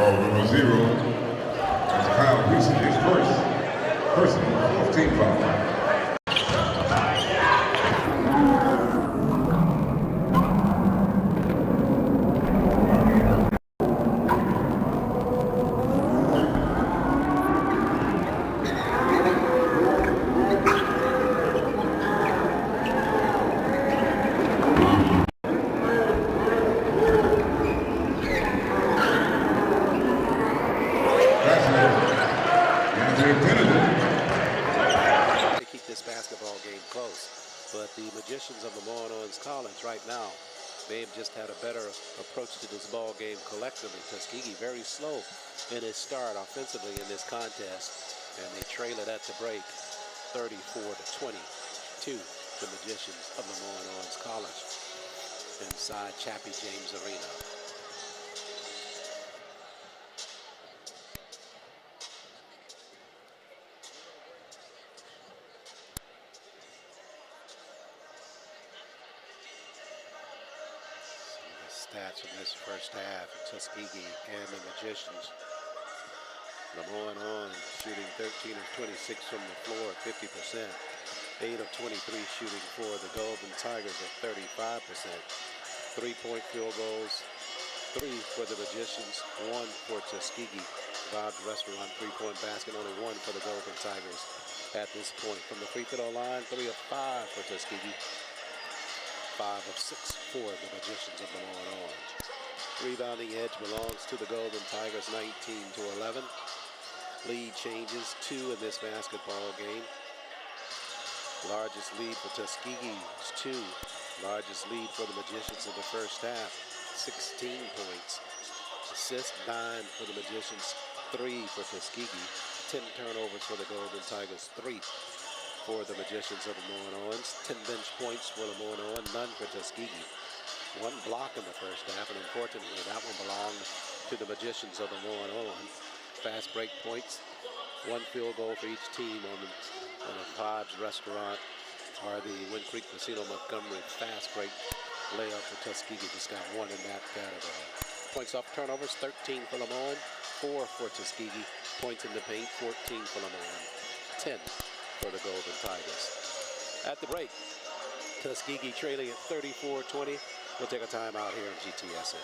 Number 0, that's Kyle Houston, his first personal 14 foul. To keep this basketball game close, but the Magicians of LeMoyne-Owen College right now, they've just had a better approach to this ball game collectively. Tuskegee very slow in his start offensively in this contest, and they trail it at the break 34-20 to the Magicians of LeMoyne-Owen College inside Chappie James Arena. Stats in this first half, Tuskegee and the Magicians. LeMoyne-Owen shooting 13 of 26 from the floor at 50%. 8 of 23 shooting for the Golden Tigers at 35%. 3-point field goals, 3 for the Magicians, 1 for Tuskegee. Bob's Restaurant 3-point basket, only 1 for the Golden Tigers at this point. From the free throw line, 3 of 5 for Tuskegee. 5 of 6 for the Magicians of LeMoyne-Owen. Rebounding edge belongs to the Golden Tigers, 19-11. Lead changes 2 in this basketball game. Largest lead for Tuskegee is 2. Largest lead for the Magicians in the first half, 16 points. Assists 9 for the Magicians, 3 for Tuskegee. 10 turnovers for the Golden Tigers, 3 for the Magicians of LeMoyne-Owen. 10 bench points for LeMoyne-Owen, none for Tuskegee. 1 block in the first half, and unfortunately that one belonged to the Magicians of LeMoyne-Owen. Fast break points, 1 field goal for each team on the Bob's Restaurant or the Wind Creek Casino Montgomery fast break layup for Tuskegee. Just got 1 in that category. Points off turnovers, 13 for LeMoyne, 4 for Tuskegee. Points in the paint, 14 for LeMoyne, 10 for the Golden Tigers. At the break, Tuskegee trailing at 34-20. We'll take a timeout here in GTSN.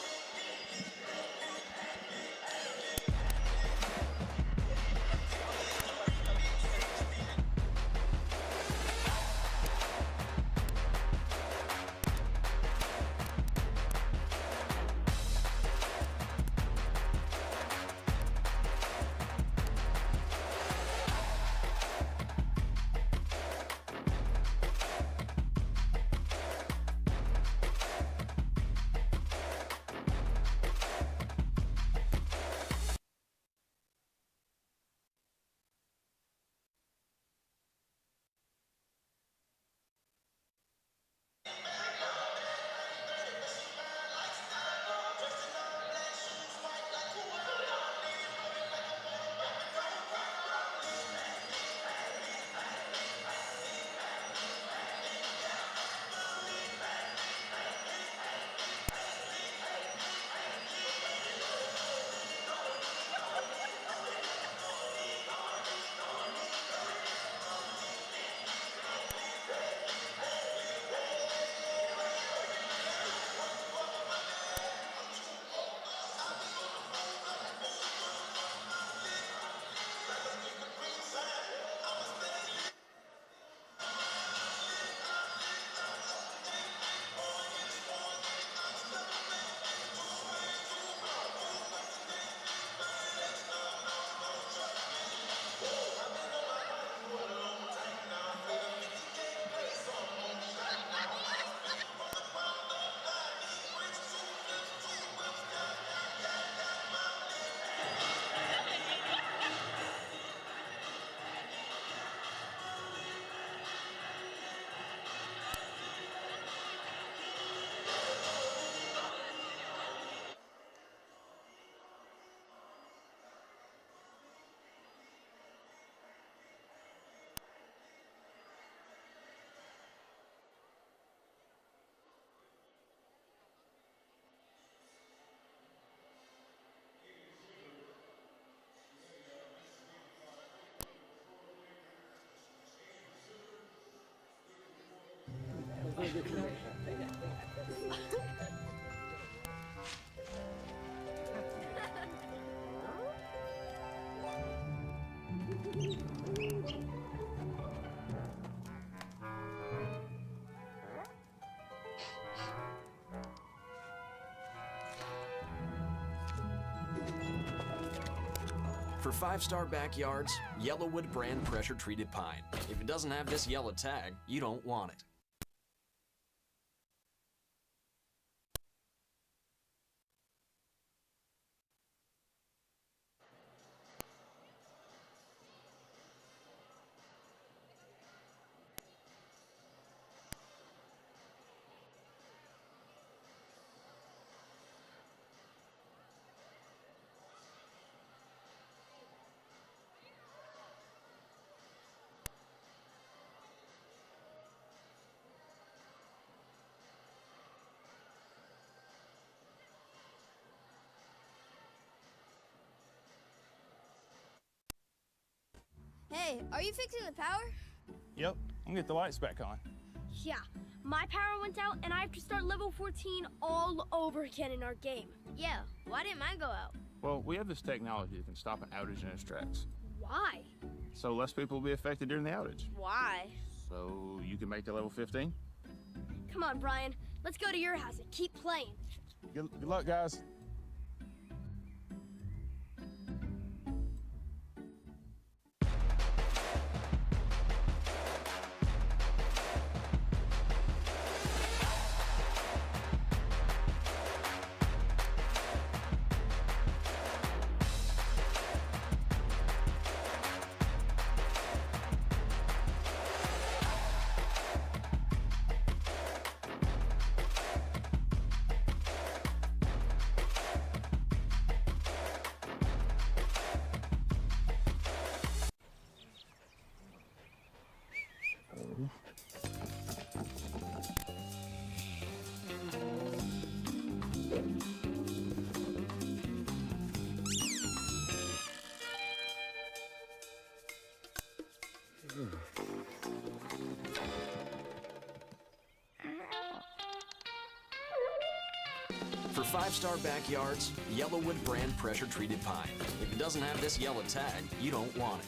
For 5-star backyards, Yellowwood brand pressure-treated pine. If it doesn't have this yellow tag, you don't want it. Hey, are you fixing the power? Yep, I'm gonna get the lights back on. Yeah, my power went out and I have to start level 14 all over again in our game. Yeah, why didn't mine go out? Well, we have this technology that can stop an outage in its tracks. Why? So less people will be affected during the outage. Why? So you can make the level 15? Come on, Brian. Let's go to your house and keep playing. Good luck, guys. For 5-star backyards, Yellowwood brand pressure-treated pine. If it doesn't have this yellow tag, you don't want it.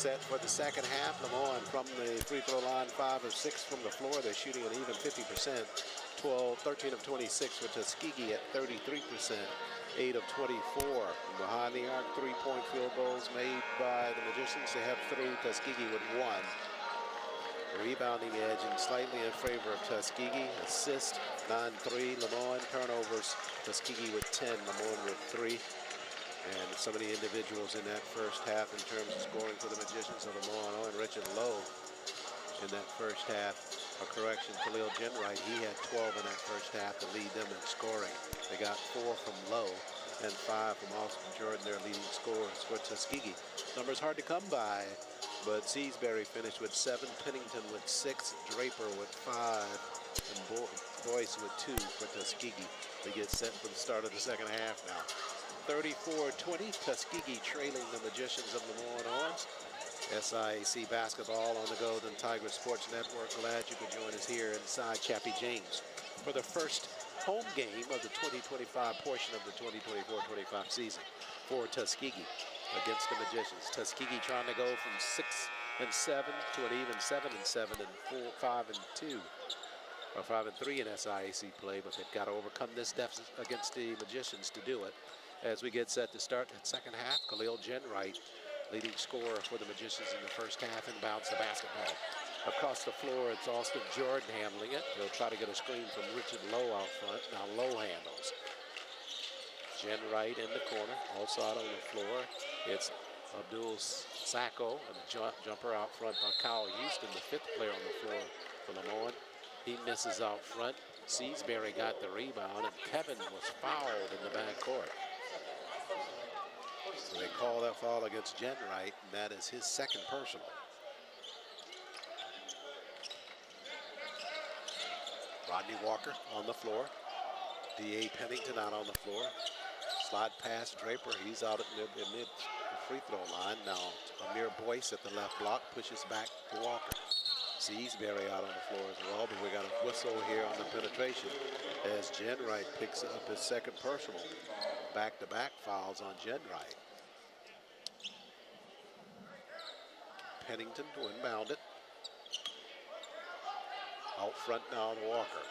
set for the second half. LeMoyne from the free throw line, 5 of 6 from the floor. They're shooting an even 50%. 13 of 26 for Tuskegee at 33%. 8 of 24. Behind the arc, 3-point field goals made by the Magicians. They have 3, Tuskegee with 1. Rebounding edge and slightly in favor of Tuskegee. Assist, 9-3, LeMoyne. Turnovers, Tuskegee with 10, LeMoyne with 3. And some of the individuals in that first half in terms of scoring for the Magicians of LeMoyne-Owen, Richard Lowe in that first half. A correction, Khalil Jenwright, he had 12 in that first half to lead them in scoring. They got 4 from Lowe and 5 from Austin Jordan, their leading scorers for Tuskegee. Numbers hard to come by, but Seasbury finished with 7, Pennington with 6, Draper with 5, and Boyce with 2 for Tuskegee. They get set for the start of the second half now. 34-20, Tuskegee trailing the Magicians of LeMoyne-Owen. SIAC basketball on the Golden Tiger Sports Network. Glad you could join us here inside Chappie James for the first home game of the 2025 portion of the 2024-25 season for Tuskegee against the Magicians. Tuskegee trying to go from 6-7 to an even 7-7 and 5-2. Or 5-3 in SIAC play, but they've got to overcome this deficit against the Magicians to do it. As we get set to start that second half, Khalil Jenwright, leading scorer for the Magicians in the first half, inbounds the basketball. Across the floor, it's Austin Jordan handling it. He'll try to get a screen from Richard Lowe out front. Now Lowe handles. Jenwright in the corner, outside on the floor. It's Abdul Sacco, and the jumper out front by Kyle Houston, the 5th player on the floor for LeMoyne. He misses out front. Seasbury got the rebound, and Kevin was fouled in the backcourt. So they call that foul against Jenwright, and that is his second personal. Rodney Walker on the floor. D.A. Pennington out on the floor. Slide past Draper. He's out at mid free throw line. Now Amir Boyce at the left block pushes back to Walker. Seasbury out on the floor as well, but we got a whistle here on the penetration as Jenwright picks up his second personal. Back-to-back fouls on Jenwright. Pennington to inbound it. Out front now to Walker.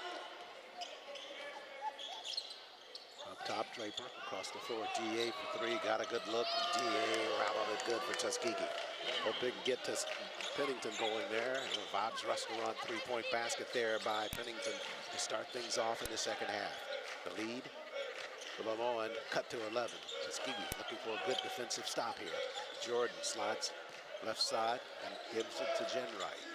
Up top, Draper across the floor. D.A. for 3, got a good look. D.A. routed it good for Tuskegee. Hope they can get Pennington going there. And Bob's Restaurant 3-point basket there by Pennington to start things off in the second half. The lead for LeMoyne cut to 11. Tuskegee looking for a good defensive stop here. Jordan slides left side and gives it to Jenwright.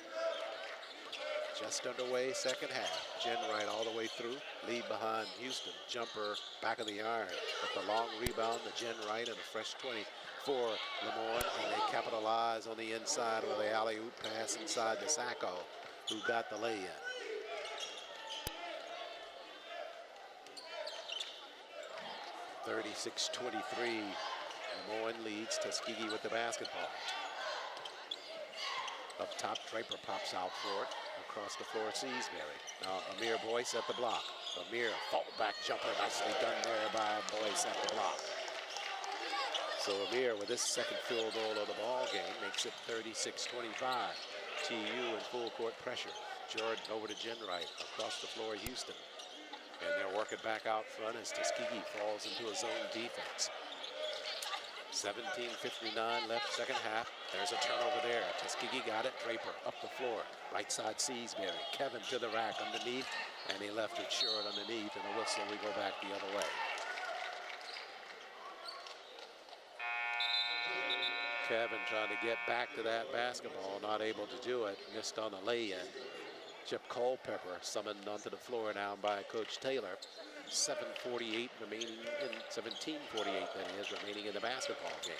Just underway, second half. Jenwright all the way through. Lead behind Houston. Jumper back of the iron. But the long rebound to Jenwright and a fresh 20 for LeMoyne. And they capitalize on the inside with the alley-oop pass inside to Sacco, who got the lay-in. (36-23). LeMoyne leads. Tuskegee with the basketball. Up top, Draper pops out for it. Across the floor, Seasbury. Now Amir Boyce at the block. Amir, fallback jumper, nicely done there by Boyce at the block. So Amir, with his second field goal of the ball game, makes it 36-25. TU in full court pressure. Jordan over to Jenwright. Across the floor, Houston. And they're working back out front as Tuskegee falls into a zone defense. 17:59 left, second half. There's a turnover there. Tuskegee got it. Draper up the floor. Right side, Seasbury. Kevin to the rack underneath, and he left it short underneath, and a whistle. We go back the other way. Kevin trying to get back to that basketball, not able to do it. Missed on the lay-in. Chip Culpepper summoned onto the floor now by Coach Taylor. 7:48 remaining, in 17:48 that is, remaining in the basketball game.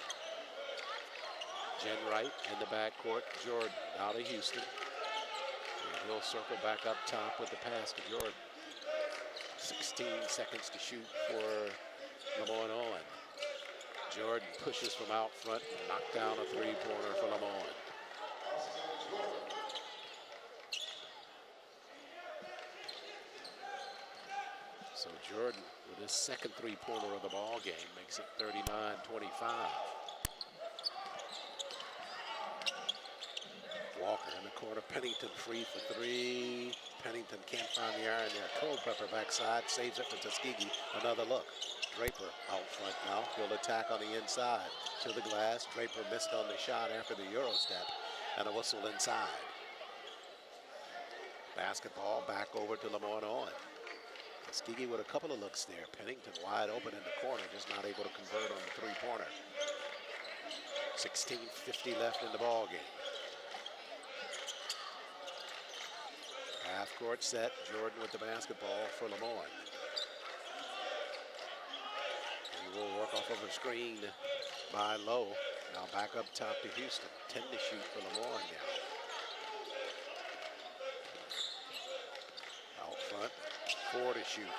Jenwright in the backcourt. Jordan out of Houston. And he'll circle back up top with the pass to Jordan. 16 seconds to shoot for LeMoyne-Owen. Jordan pushes from out front, knocked down a three-pointer for LeMoyne. So Jordan, with his second three-pointer of the ball game, makes it 39-25. corner. Pennington free for three. Pennington can't find the iron there. Culpepper backside, saves it for Tuskegee. Another look. Draper out front now. He'll attack on the inside. To the glass. Draper missed on the shot after the Euro step. And a whistle inside. Basketball back over to LeMoyne-Owen. Tuskegee with a couple of looks there. Pennington wide open in the corner, just not able to convert on the three-pointer. 16:50 left in the ball game. Half court set. Jordan with the basketball for LeMoyne. He will work off of a screen by Lowe. Now back up top to Houston. 10 to shoot for LeMoyne now. Out front, 4 to shoot.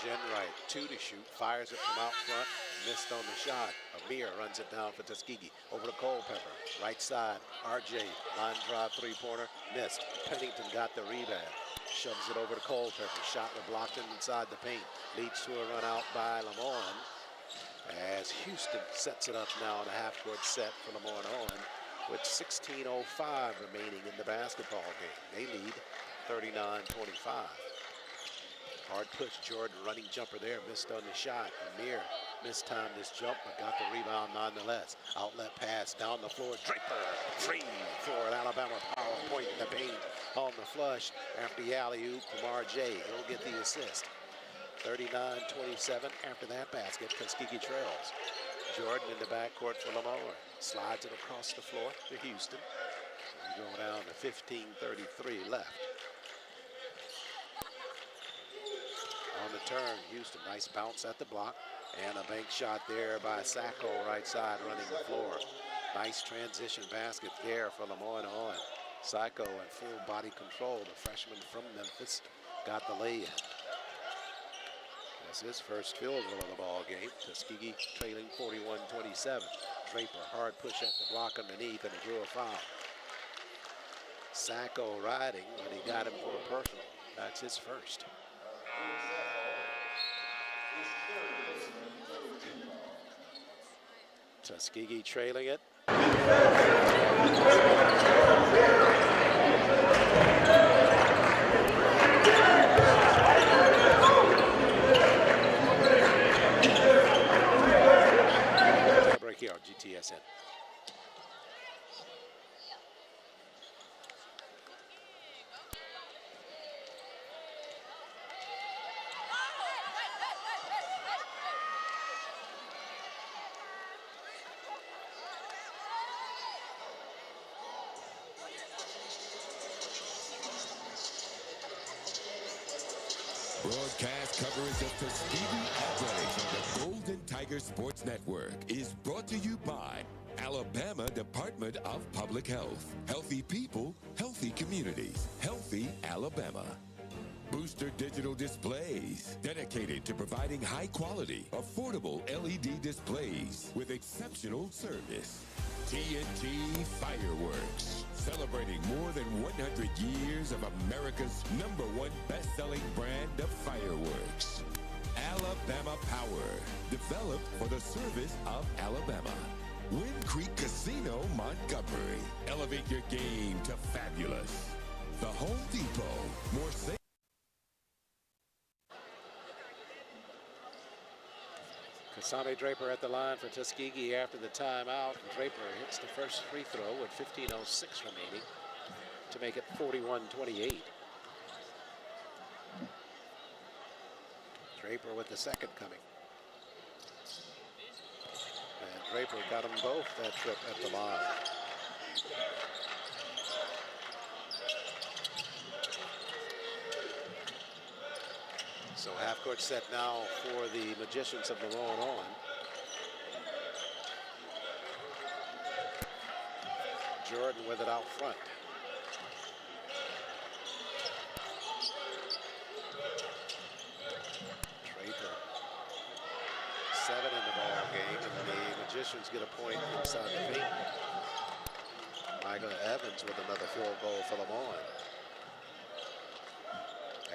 Jen Wright, 2 to shoot. Fires it from out front. Missed on the shot. Amir runs it down for Tuskegee. Over to Culpepper. Right side. RJ. Line drive three-pointer. Missed. Pennington got the rebound. Shoves it over to Culpepper. Shot was blocked inside the paint. Leads to a run out by LeMoyne. As Houston sets it up now in a half-court set for LeMoyne-Owen with 16:05 remaining in the basketball game. They lead 39-25. Hard push. Jordan running jumper there. Missed on the shot. Amir mistimed this jump but got the rebound nonetheless. Outlet pass down the floor. Draper free for an Alabama power point in the paint on the flush after the alley-oop from RJ. He'll get the assist. 39-27 after that basket. Tuskegee trails. Jordan in the backcourt for LeMoyne. Slides it across the floor to Houston. We go down to 15:33 left. On the turn, Houston, nice bounce at the block. And a bank shot there by Sacco, right side, running the floor. Nice transition basket there for LeMoyne-Owen. Sacco in full body control. The freshman from Memphis got the lay-in. That's his first field goal of the ball game. Tuskegee trailing 41-27. Draper, hard push at the block underneath, and he drew a foul. Sacco riding, and he got him for a personal. That's his first. Tuskegee trailing it. Break here on GTSN. Broadcast coverage of Tuskegee Athletics on the Golden Tiger Sports Network is brought to you by Alabama Department of Public Health. Healthy people, healthy communities, healthy Alabama. Booster Digital Displays, dedicated to providing high-quality, affordable LED displays with exceptional service. TNT Fireworks, celebrating more than 100 years of America's #1 best-selling brand of fireworks. Alabama Power, developed for the service of Alabama. Wind Creek Casino, Montgomery. Elevate your game to fabulous. The Home Depot, more safe. Kasami Draper at the line for Tuskegee after the timeout. Draper hits the first free throw with 15:06 remaining to make it 41-28. Draper with the second coming. And Draper got them both that trip at the line. So half-court set now for the Magicians of LeMoyne-Owen. Jordan with it out front. Draper. 7 in the ball game, and the Magicians get a point inside the paint. Michael Evans with another field goal for LeMoyne.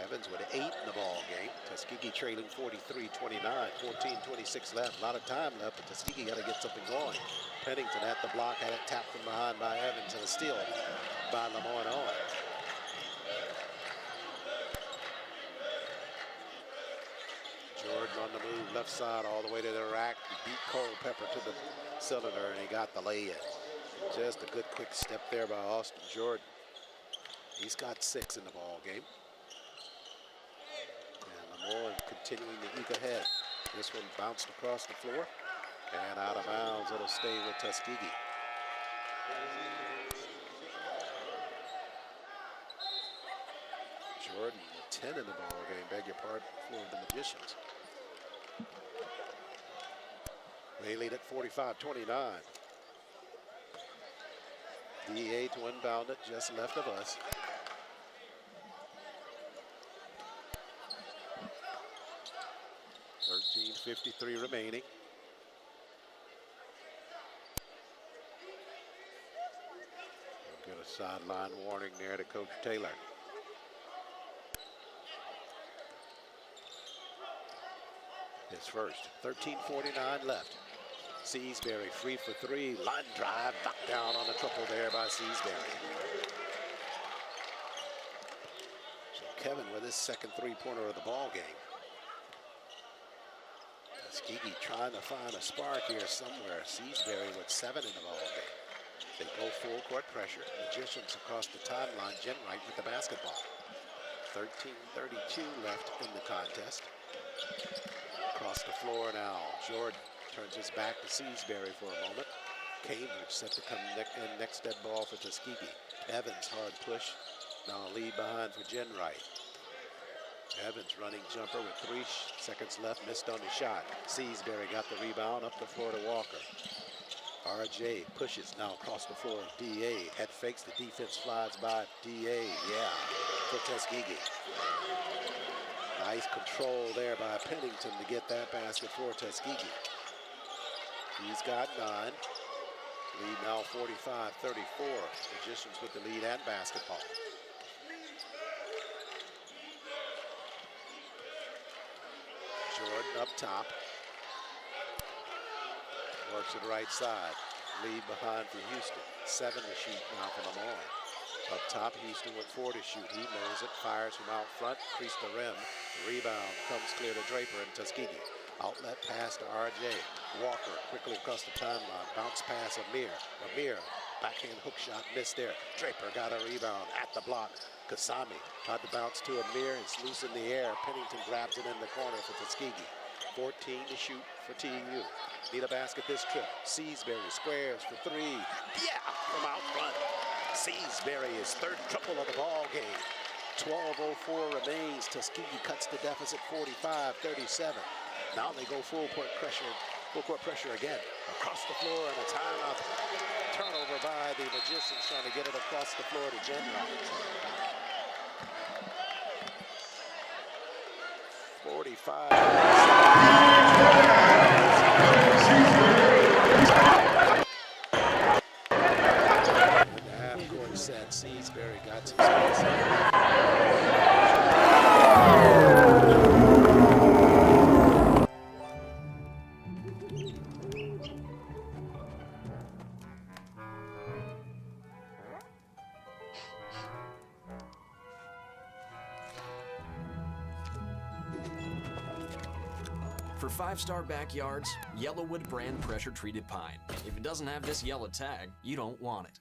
Evans with 8 in the ball game. Tuskegee trailing 43-29, 14:26 left. A lot of time left, but Tuskegee got to get something going. Pennington at the block, had it tapped from behind by Evans, and a steal by LeMoyne-Owen. Jordan on the move, left side all the way to the rack. He beat Culpepper to the cylinder, and he got the lay-in. Just a good quick step there by Austin Jordan. He's got 6 in the ball game. And LeMoyne continuing to eke ahead. This one bounced across the floor and out of bounds. It'll stay with Tuskegee. Jordan with 10 in the ball game, beg your pardon, for the Magicians. They lead at 45-29. DA to inbound it, just left of us. .53 remaining. We'll get a sideline warning there to Coach Taylor. His first. 13:49 left. Seasbury free for 3. Line drive, knocked down on the triple there by Seasbury. So Kevin with his second three-pointer of the ball game. Tuskegee trying to find a spark here somewhere. Seasbury with 7 in the ball game. They go full court pressure. Magicians across the timeline. Jenwright with the basketball. 13:32 left in the contest. Across the floor now. Jordan turns his back to Seasbury for a moment. Cambridge set to come in next dead ball for Tuskegee. Evans hard push. Now a lead behind for Jenwright. Evans running jumper with 3 seconds left. Missed on the shot. Seasbury got the rebound up the floor to Walker. RJ pushes now across the floor. DA head fakes. The defense flies by. DA, yeah, for Tuskegee. Nice control there by Pennington to get that basket for Tuskegee. He's got 9. Lead now 45-34. Magicians with the lead and basketball. Jordan up top. Works it right side. Lead behind for Houston. 7 to shoot now for LeMoyne. Up top, Houston with 4 to shoot. He knows it. Fires from out front. Crease the rim. Rebound comes clear to Draper and Tuskegee. Outlet pass to RJ. Walker quickly across the timeline. Bounce pass Amir. Amir, backhand hook shot, missed there. Draper got a rebound at the block. Kasami tried to bounce to Amir. It's loose in the air. Pennington grabs it in the corner for Tuskegee. 14 to shoot for TU. Need a basket this trip. Seasbury squares for 3. Yeah, from out front. Seasbury is third triple of the ball game. 12:04 remains. Tuskegee cuts the deficit 45-37. Now they go full court pressure again. Across the floor and a timeout. Turnover by the Magicians trying to get it across the floor to Jenwright. 45. Half-court set. Seasbury got some space. For 5-star backyards, Yellowwood brand pressure-treated pine. If it doesn't have this yellow tag, you don't want it.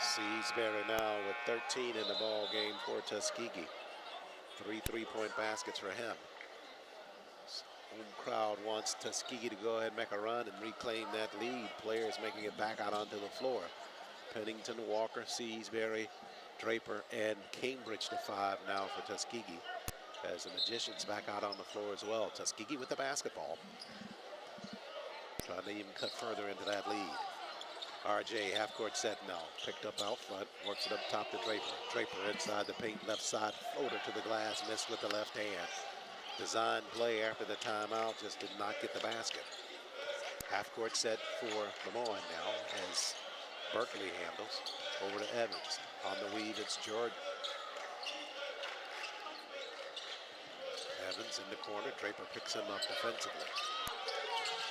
Seasbury now with 13 in the ball game for Tuskegee. 3 3-point baskets for him. Home crowd wants Tuskegee to go ahead and make a run and reclaim that lead. Players making it back out onto the floor. Pennington, Walker, Seasbury, Draper, and Cambridge to 5 now for Tuskegee. As the Magicians back out on the floor as well. Tuskegee with the basketball. Trying to even cut further into that lead. RJ half-court set now. Picked up out front. Works it up top to Draper. Draper inside the paint. Left side floater to the glass. Missed with the left hand. Design play after the timeout. Just did not get the basket. Half-court set for LeMoyne now as Berkeley handles. Over to Evans. On the weave, it's Jordan. Evans in the corner. Draper picks him up defensively.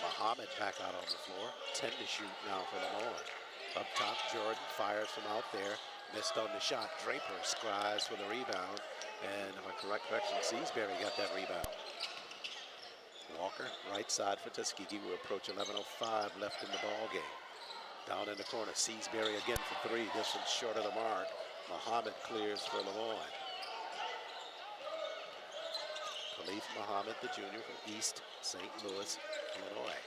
Muhammad back out on the floor. 10 to shoot now for LeMoyne. Up top, Jordan fires from out there. Missed on the shot. Draper scries for the rebound. And if I correction, Seasbury got that rebound. Walker, right side for Tuskegee. We approach 11:05 left in the ball game. Down in the corner, Seasbury again for three. This one's short of the mark. Muhammad clears for LeMoyne. Khalif Muhammad, the junior from East St. Louis, Illinois.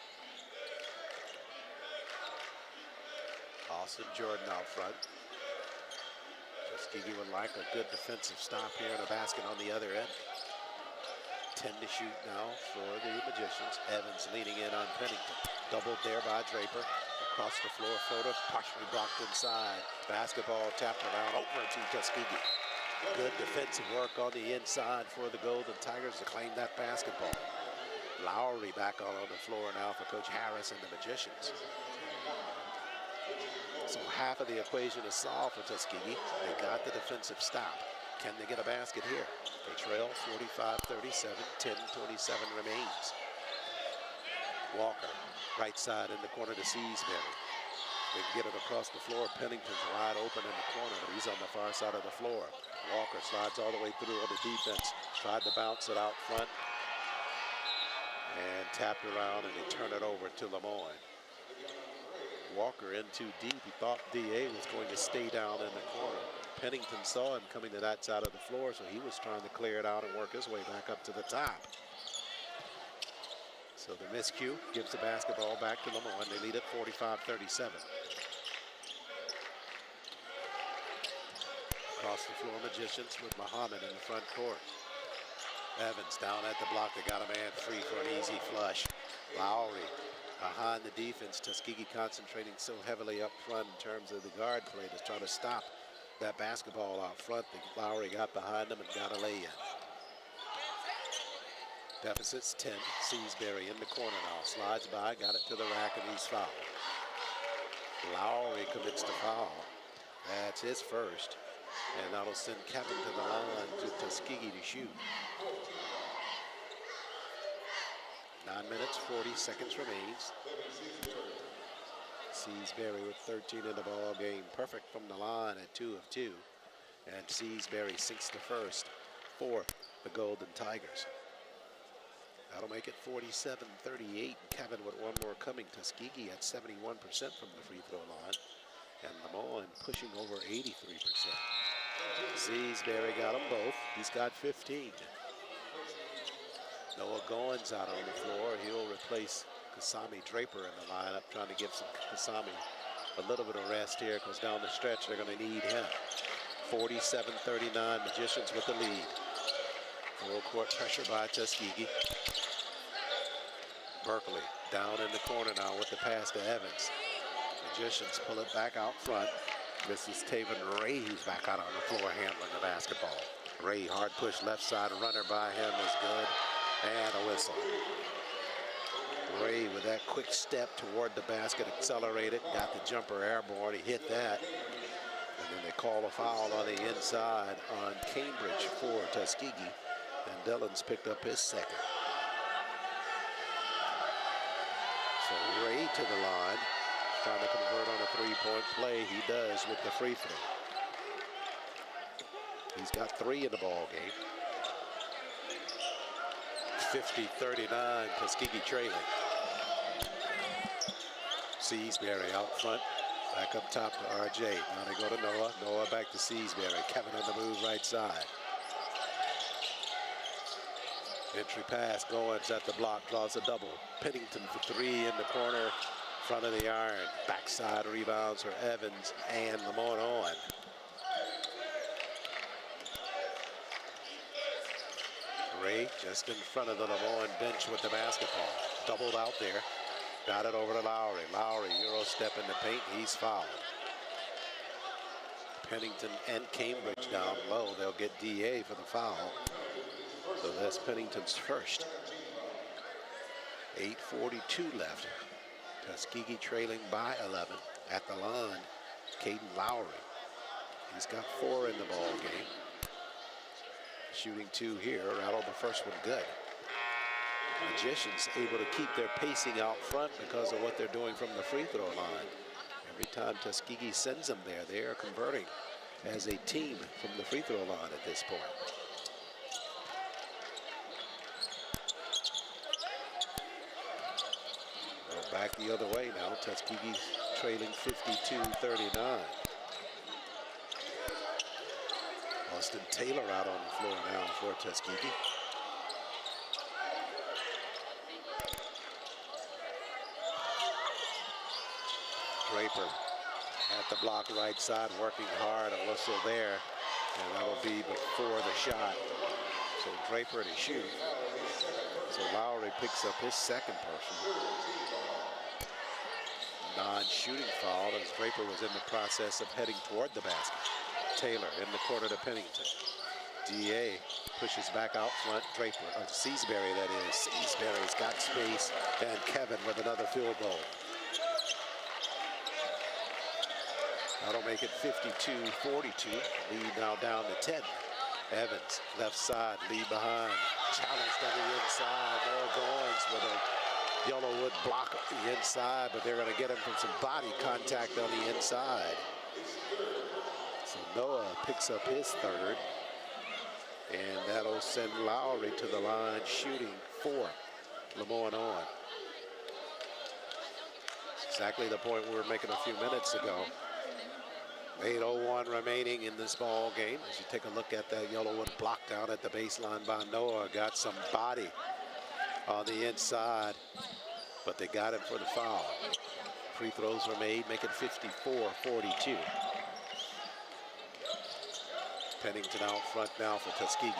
Austin Jordan out front. Tuskegee would like a good defensive stop here and a basket on the other end. 10 to shoot now for the Magicians. Evans leaning in on Pennington. Doubled there by Draper. Across the floor, floater partially blocked inside. Basketball tapped around over to Tuskegee. Good defensive work on the inside for the Golden Tigers to claim that basketball. Lowry back on the floor now for Coach Harris and the Magicians. So half of the equation is solved for Tuskegee. They got the defensive stop. Can they get a basket here? They trail 45-37, 10:27 remains. Walker, right side in the corner to Seasbury. They can get it across the floor. Pennington's wide open in the corner, but he's on the far side of the floor. Walker slides all the way through on the defense. Tried to bounce it out front. And tapped around, and they turn it over to LeMoyne. Walker in too deep. He thought D.A. was going to stay down in the corner. Pennington saw him coming to that side of the floor, so he was trying to clear it out and work his way back up to the top. So the miscue gives the basketball back to LeMoyne. They lead at 45-37. Across the floor, Magicians with Muhammad in the front court. Evans down at the block. They got a man free for an easy flush. Lowry behind the defense. Tuskegee concentrating so heavily up front in terms of the guard play to try to stop that basketball out front. Lowry got behind them and got a lay-in. Deficit's 10. Seasbury in the corner now. Slides by, got it to the rack, and he's fouled. Lowry commits the foul. That's his first. And that'll send Kevin to the line to Tuskegee to shoot. 9 minutes, 40 seconds remains. Seasbury with 13 in the ball game. Perfect from the line at 2 of 2. And Seasbury sinks the first for the Golden Tigers. That'll make it 47-38. Kevin with one more coming. Tuskegee at 71% from the free throw line. And LeMoyne pushing over 83%. Seasbury got them both. He's got 15. Noah Goins out on the floor. He'll replace Kasami Draper in the lineup, trying to give Kasami a little bit of rest here, because down the stretch they're going to need him. 47-39, Magicians with the lead. Full court pressure by Tuskegee. Berkeley down in the corner now with the pass to Evans. Magicians pull it back out front. This is Taven Ray who's back out on the floor handling the basketball. Ray, hard push left side runner by him is good. And a whistle. Ray with that quick step toward the basket, accelerated, got the jumper airborne. He hit that. And then they call a foul on the inside on Cambridge for Tuskegee. And Dillon's picked up his second. So Ray to the line, trying to convert on a three-point play. He does with the free throw. He's got 3 in the ball game. 50-39, Tuskegee trailing. Seasbury out front, back up top to RJ. Now they go to Noah. Noah back to Seasbury. Kevin on the move right side. Entry pass, Goins at the block, draws a double. Pennington for 3 in the corner, front of the iron. Backside rebounds for Evans and LeMoyne-Owen. Ray just in front of the LeMoyne bench with the basketball. Doubled out there. Got it over to Lowry. Lowry, Euro step in the paint. He's fouled. Pennington and Cambridge down low. They'll get DA for the foul. So that's Pennington's first. 8:42 left Tuskegee trailing by 11. At the line, Caden Lowry. He's got 4 in the ball game. Shooting 2 here. Rattled the first one good. Magicians able to keep their pacing out front because of what they're doing from the free throw line. Every time Tuskegee sends them there, they are converting as a team from the free throw line at this point. We're back the other way now. Tuskegee trailing 52-39. Austin Taylor out on the floor now for Tuskegee. Draper at the block right side, working hard. A whistle there, and that'll be before the shot. So Draper to shoot. So Lowry picks up his second personal. Non-shooting foul as Draper was in the process of heading toward the basket. Taylor in the corner to Pennington. DA pushes back out front. Draper, Seasbury that is. Seasbury's got space, and Kevin with another field goal. That'll make it 52-42. Lead now down to 10. Evans, left side, lead behind. Challenged on the inside. Noah Goins with a Yellowwood block on the inside, but they're going to get him from some body contact on the inside. So Noah picks up his third. And that'll send Lowry to the line shooting 4. LeMoyne-Owen. Exactly the point we were making a few minutes ago. 8:01 remaining in this ball game. As you take a look at that Yellowwood block down at the baseline by Noah. Got some body on the inside, but they got him for the foul. Free throws were made, make it 54-42. Pennington out front now for Tuskegee.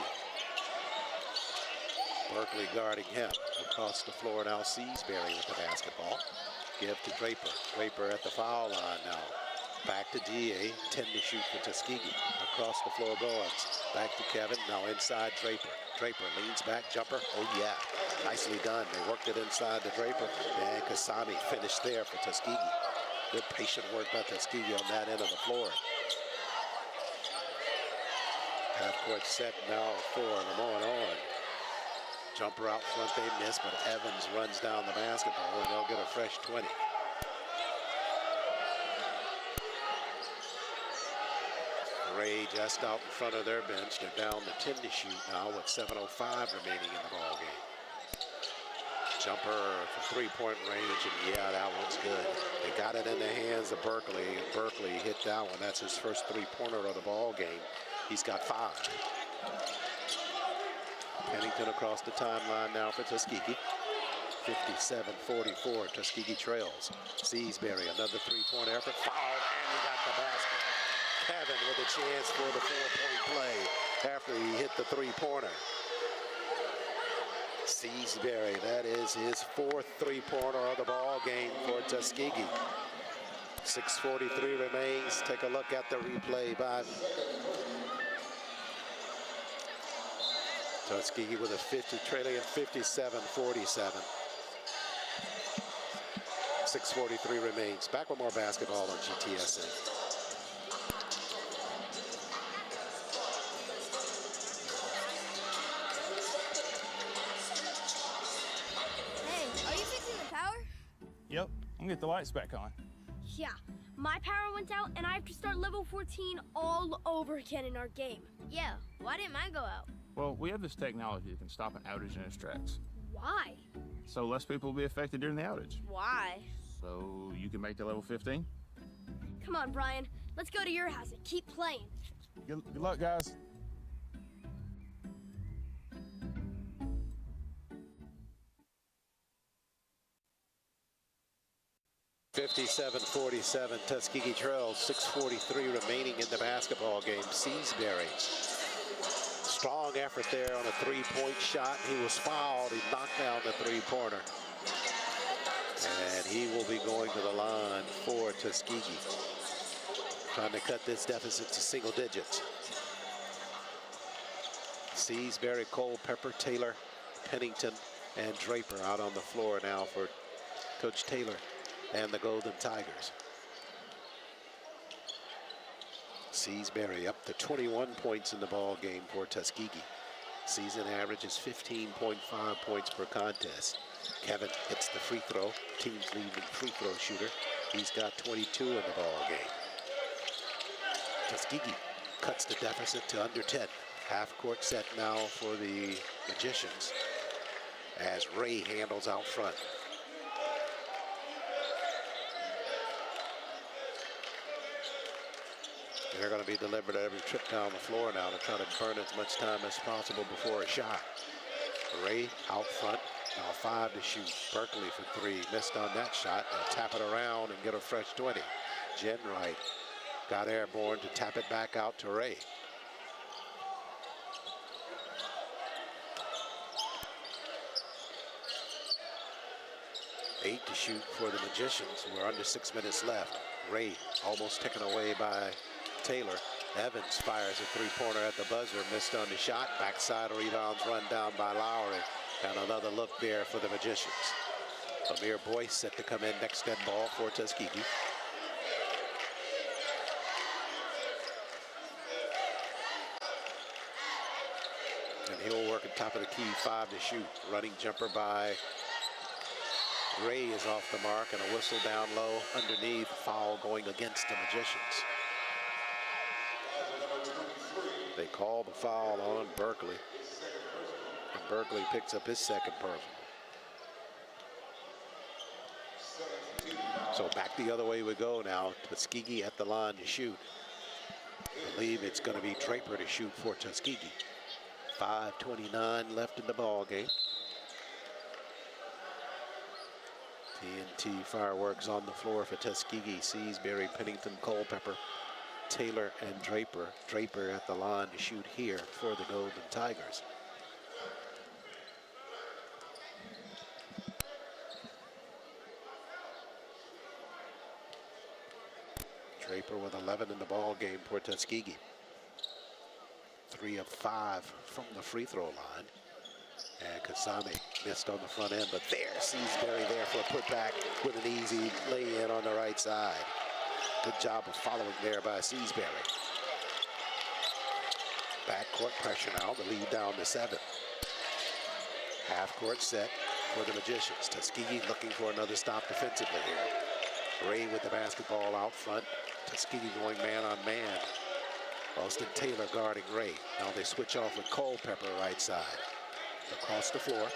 Berkeley guarding him. Across the floor now, Seasbury with the basketball. Give to Draper. Draper at the foul line now. Back to DA, 10 to shoot for Tuskegee. Across the floor Goins. Back to Kevin, now inside Draper. Draper leans back, jumper, oh yeah. Nicely done, they worked it inside to Draper. And Kasami finished there for Tuskegee. Good patient work by Tuskegee on that end of the floor. Half-court set now for LeMoyne-Owen. Jumper out front, they miss, but Evans runs down the basketball, and they'll get a fresh 20. Ray just out in front of their bench. They're down to 10 to shoot now with 7:05 remaining in the ball game. Jumper from three-point range, and yeah, that one's good. They got it in the hands of Berkeley, and Berkeley hit that one. That's his first three-pointer of the ball game. He's got 5. Pennington across the timeline now for Tuskegee. 57-44, Tuskegee trails. Seasbury, another three-point effort. Fouled, and he got the basket. Kevin with a chance for the 4-point play after he hit the three-pointer. Seasbury, that is his 4th three-pointer of the ball game for Tuskegee. 6:43 remains. Take a look at the replay by Tuskegee with a 50, trailing at 57-47. 6:43 remains. Back with more basketball on GTSN. Yep, I'm gonna get the lights back on. Yeah, my power went out and I have to start level 14 all over again in our game. Yeah, why didn't mine go out? Well, we have this technology that can stop an outage in its tracks. Why? So less people will be affected during the outage. Why? So you can make the level 15? Come on, Brian. Let's go to your house and keep playing. Good luck, guys. (57-47) Tuskegee trails. 6:43 remaining in the basketball game. Seasbury, strong effort there on a three-point shot. He was fouled. He knocked down the three-pointer, and he will be going to the line for Tuskegee, trying to cut this deficit to single digits. Seasbury, Culpepper, Taylor, Pennington, and Draper out on the floor now for Coach Taylor. and the Golden Tigers. Seasbury up to 21 points in the ball game for Tuskegee. Season average is 15.5 points per contest. Kevin hits the free throw, team's leading free throw shooter. He's got 22 in the ball game. Tuskegee cuts the deficit to under 10. Half court set now for the Magicians as Ray handles out front. They're going to be delivered at every trip down the floor now to try to burn as much time as possible before a shot. Ray out front, now 5 to shoot. Berkeley for 3, missed on that shot. They'll tap it around and get a fresh 20. Jen Wright got airborne to tap it back out to Ray. Eight to shoot for the Magicians. We're under 6 minutes left. Ray almost taken away by Taylor. Evans fires a three-pointer at the buzzer, missed on the shot. Backside rebounds run down by Lowry. And another look there for the Magicians. Amir Boyce set to come in next dead ball for Tuskegee. And he'll work at top of the key, 5 to shoot. Running jumper by Ray is off the mark, and a whistle down low underneath. Foul going against the Magicians. They call the foul on Berkeley. And Berkeley picks up his second personal. So back the other way we go now. Tuskegee at the line to shoot. I believe it's going to be Draper to shoot for Tuskegee. 5:29 left in the ball game. TNT fireworks on the floor for Tuskegee. Seasbury, Pennington, Culpepper, Taylor, and Draper. Draper at the line to shoot here for the Golden Tigers. Draper with 11 in the ball game for Tuskegee. 3 of 5 from the free throw line. And Kasami missed on the front end, but there, Seasbury there for a putback with an easy lay-in on the right side. Good job of following there by Seasbury. Backcourt pressure now, the lead down to 7. Half-court set for the Magicians. Tuskegee looking for another stop defensively here. Ray with the basketball out front. Tuskegee going man on man. Austin Taylor guarding Ray. Now they switch off with Culpepper right side. Across the floor,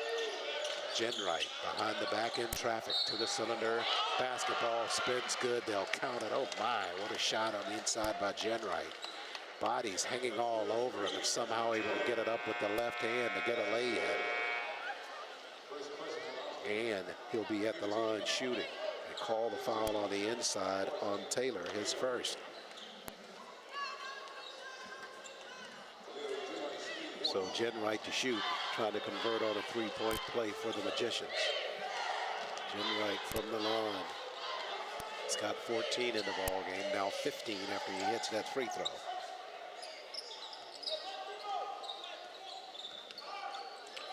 Jen Wright behind the back end traffic to the cylinder. Basketball spins good. They'll count it. Oh my, what a shot on the inside by Jen Wright. Bodies hanging all over him, and somehow able to get it up with the left hand to get a lay-in. And he'll be at the line shooting. They call the foul on the inside on Taylor, his first. So Jen Wright to shoot, trying to convert on a three-point play for the Magicians. Jen Wright from the line. He's got 14 in the ball game, now 15 after he hits that free throw.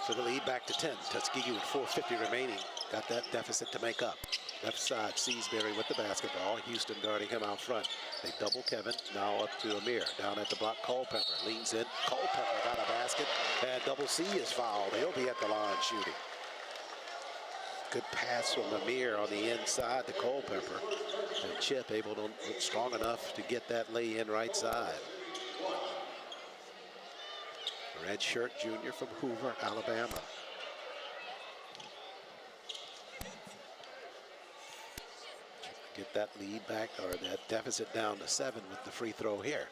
So the lead back to 10. Tuskegee with 4:50 remaining. Got that deficit to make up. Left side, Seasbury with the basketball. Houston guarding him out front. They double Kevin, now up to Amir. Down at the block, Culpepper leans in. Culpepper got a basket, and Double C is fouled. He'll be at the line shooting. Good pass from Amir on the inside to Culpepper. And Chip able to look strong enough to get that lay in right side. Redshirt junior from Hoover, Alabama. Get that lead back, or that deficit down to 7 with the free throw here.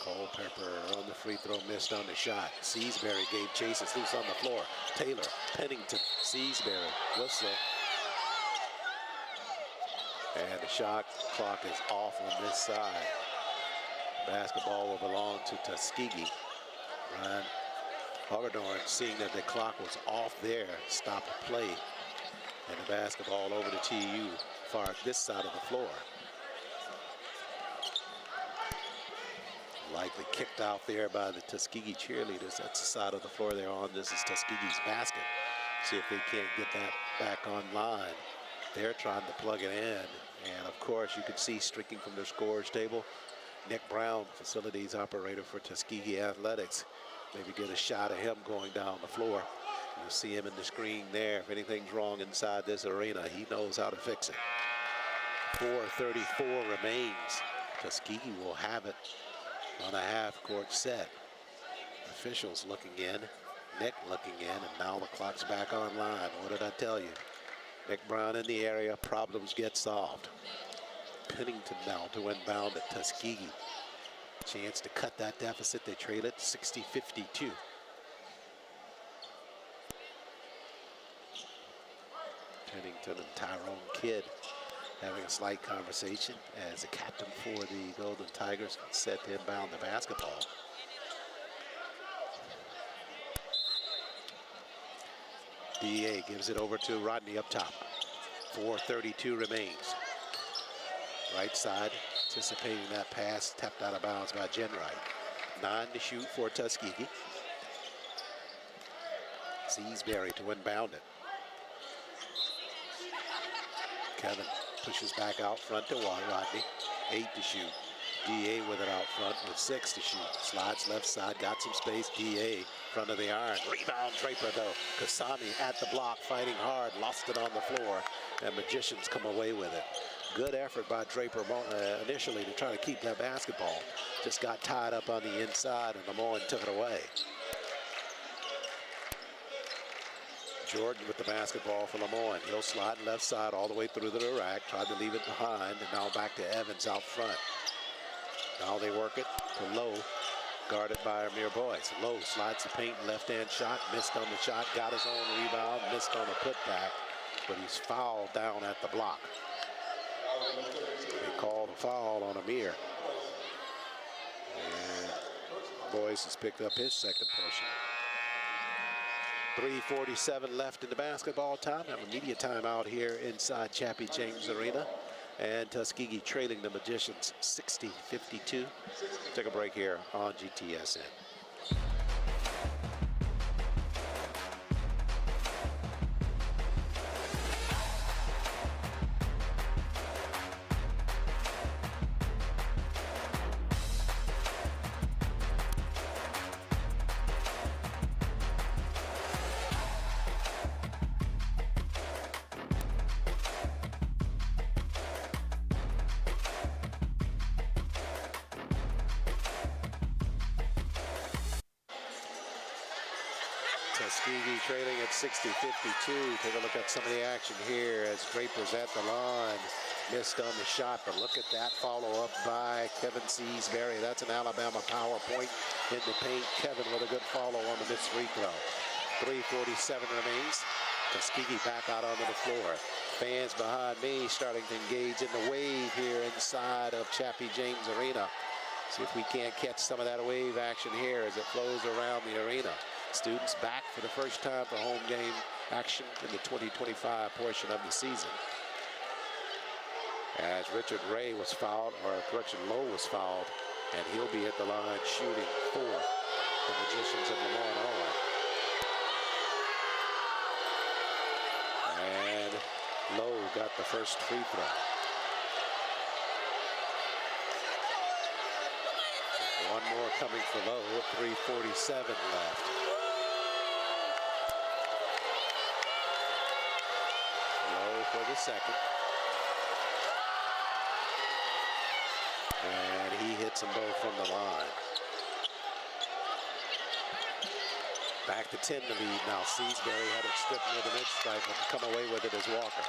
Culpepper on the free throw, missed on the shot. Seasbury gave chase, it's loose on the floor. Taylor, Pennington, Seasbury, whistle. And the shot clock is off on this side. Basketball will belong to Tuskegee. Ryan Hagedorn, seeing that the clock was off there, stopped the play. And the basketball over to TU, far this side of the floor. Likely kicked out there by the Tuskegee cheerleaders. That's the side of the floor they're on. This is Tuskegee's basket. See if they can't get that back online. They're trying to plug it in. And of course, you can see streaking from their scores table, Nick Brown, facilities operator for Tuskegee Athletics. Maybe get a shot of him going down the floor. You'll see him in the screen there. If anything's wrong inside this arena, he knows how to fix it. 4:34 remains. Tuskegee will have it on a half-court set. Officials looking in, Nick looking in, and now the clock's back online. What did I tell you? Nick Brown in the area, problems get solved. Pennington now to inbound at Tuskegee. Chance to cut that deficit. They trail it 60-52. Pennington and Tyrone Kidd having a slight conversation as the captain for the Golden Tigers set to inbound the basketball. DA gives it over to Rodney up top. 4:32 remains. Right side, anticipating that pass, tapped out of bounds by Jenright. 9 to shoot for Tuskegee. Seasbury to inbound it. Kevin pushes back out front to Rodney. 8 to shoot. DA with it out front with 6 to shoot. Slides left side, got some space. DA front of the iron. Rebound Draper though. Kasami at the block, fighting hard, lost it on the floor, and Magicians come away with it. Good effort by Draper initially to try to keep that basketball. Just got tied up on the inside, and LeMoyne took it away. Jordan with the basketball for LeMoyne. He'll slide left side all the way through the rack. Tried to leave it behind, and now back to Evans out front. Now they work it to Lowe, guarded by Amir Boyce. Lowe slides the paint, left-hand shot, missed on the shot, got his own rebound, missed on a putback, but he's fouled down at the block. They called a foul on Amir. And Boyce has picked up his second personal. 3:47 left in the basketball time. Have a media timeout here inside Chappie James Arena. And Tuskegee trailing the Magicians 60-52. Take a break here on GTSN. Tuskegee trailing at 60-52. Take a look at some of the action here as Draper's at the line. Missed on the shot, but look at that follow-up by Kevin Seasbury. That's an Alabama power point in the paint. Kevin with a good follow on the missed free throw. 3:47 remains. Tuskegee back out onto the floor. Fans behind me starting to engage in the wave here inside of Chappie James Arena. See if we can't catch some of that wave action here as it flows around the arena. Students back for the first time for home game action in the 2025 portion of the season. As Richard Ray was fouled, or correction, Lowe was fouled, and he'll be at the line shooting for the Magicians of LeMoyne-Owen. And Lowe got the first free throw. One more coming for Lowe, 3:47 left. Lowe for the second. And he hits them both from the line. Back to 10 to lead now. Seasbury had it stripped near the mid-stripe, but to come away with it is Walker.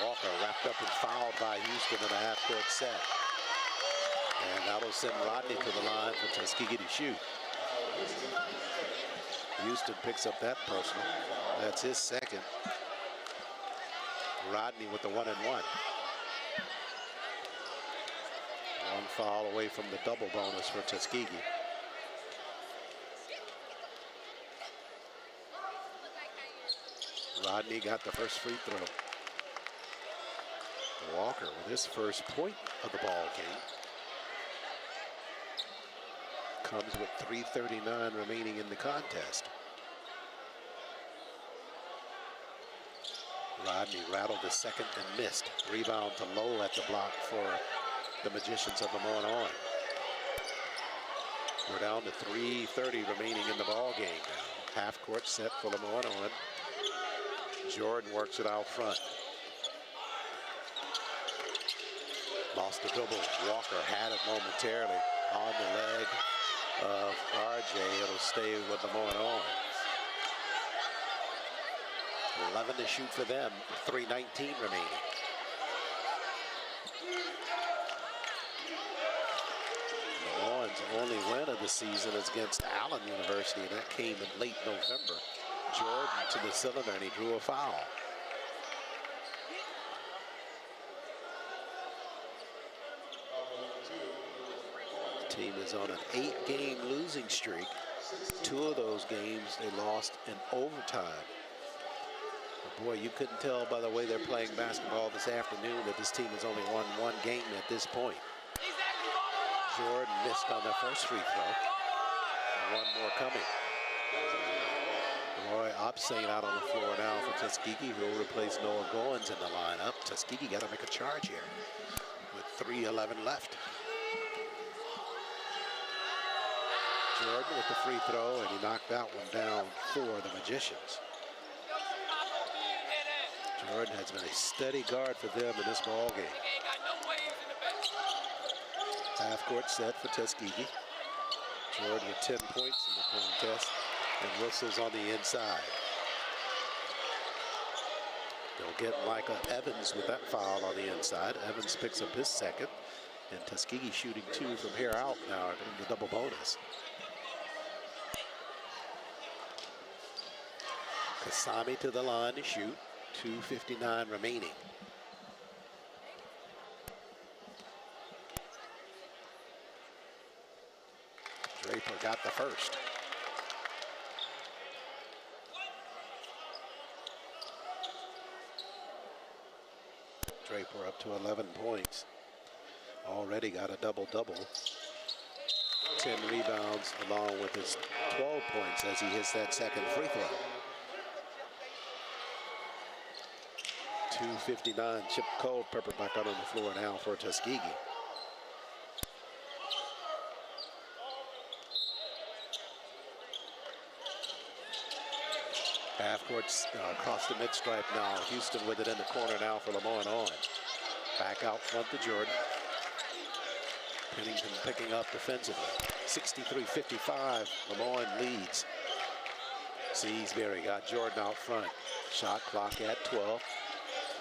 Walker wrapped up and fouled by Houston in a half-court set. And that'll send Rodney to the line for Tuskegee to shoot. Houston picks up that personal. That's his second. Rodney with the 1-and-1. One foul away from the double bonus for Tuskegee. Rodney got the first free throw. Walker with his first point of the ball game. Comes with 3:39 remaining in the contest. Rodney rattled the second and missed. Rebound to Lowe at the block for the Magicians of LeMoyne-Owen. We're down to 3:30 remaining in the ball game now. Half court set for LeMoyne-Owen. Jordan works it out front. Lost the double. Walker had it momentarily on the leg of RJ. It'll stay with LeMoyne-Owen. 11 to shoot for them. 3:19 remaining. LeMoyne's only win of the season is against Allen University, and that came in late November. Jordan to the cylinder, and he drew a foul. The team is on an 8-game losing streak. 2 of those games they lost in overtime. But boy, you couldn't tell by the way they're playing basketball this afternoon that this team has only won 1 game at this point. Jordan missed on the first free throw. And 1 more coming. Roy Opsane out on the floor now for Tuskegee, who will replace Noah Goins in the lineup. Tuskegee got to make a charge here with 3:11 left. Jordan with the free throw, and he knocked that one down for the Magicians. Jordan has been a steady guard for them in this ball game. Half court set for Tuskegee. Jordan with 10 points in the contest and whistles on the inside. They'll get Micah Evans with that foul on the inside. Evans picks up his second, and Tuskegee shooting 2 from here out now in the double bonus. Kasami to the line to shoot. 2:59 remaining. Draper got the first. Draper up to 11 points. Already got a double-double. 10 rebounds along with his 12 points as he hits that second free throw. 2:59, Chip Culpepper back out on the floor now for Tuskegee. Half court across the mid-stripe now. Houston with it in the corner now for LeMoyne-Owen. Back out front to Jordan. Pennington picking up defensively. 63-55, LeMoyne leads. Seasbury got Jordan out front. Shot clock at 12.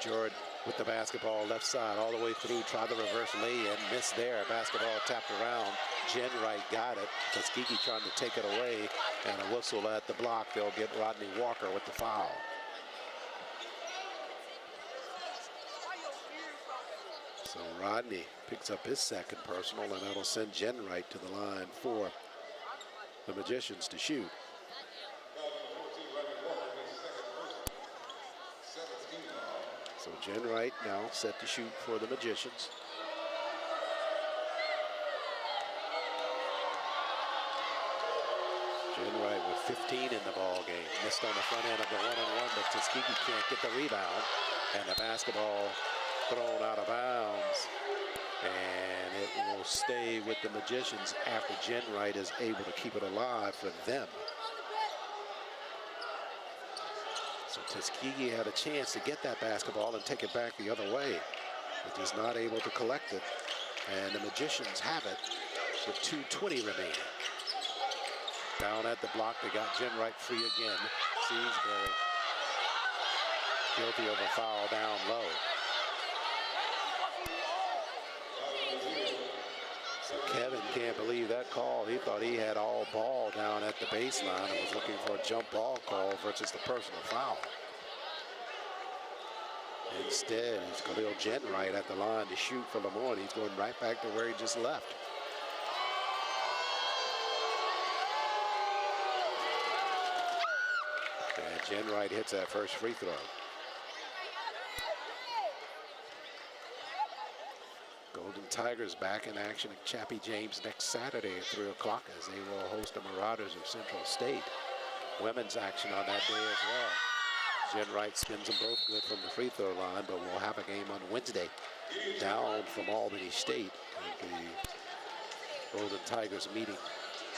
Jordan with the basketball left side all the way through. Tried the reverse lay-in, missed there. Basketball tapped around. Jen Wright got it. Tuskegee trying to take it away, and a whistle at the block. They'll get Rodney Walker with the foul. So Rodney picks up his second personal, and that'll send Jen Wright to the line for the Magicians to shoot. So Jen Wright now set to shoot for the Magicians. Jen Wright with 15 in the ball game. Missed on the front end of the one-on-one, but Tuskegee can't get the rebound. And the basketball thrown out of bounds. And it will stay with the Magicians after Jen Wright is able to keep it alive for them. So Tuskegee had a chance to get that basketball and take it back the other way, but he's not able to collect it. And the Magicians have it with 2:20 remaining. Down at the block, they got Jen Wright free again. Seasbury guilty of a foul down low. So Kevin can't believe that call. He thought he had all ball down at the baseline and was looking for a jump ball call versus the personal foul. Instead, it's Khalil Jen Wright at the line to shoot for LeMoyne. He's going right back to where he just left. And Jen Wright hits that first free throw. Golden Tigers back in action at Chappie James next Saturday at 3 o'clock as they will host the Marauders of Central State. Women's action on that day as well. Jen Wright spins them both good from the free throw line, but we'll have a game on Wednesday down from Albany State. The Golden Tigers meeting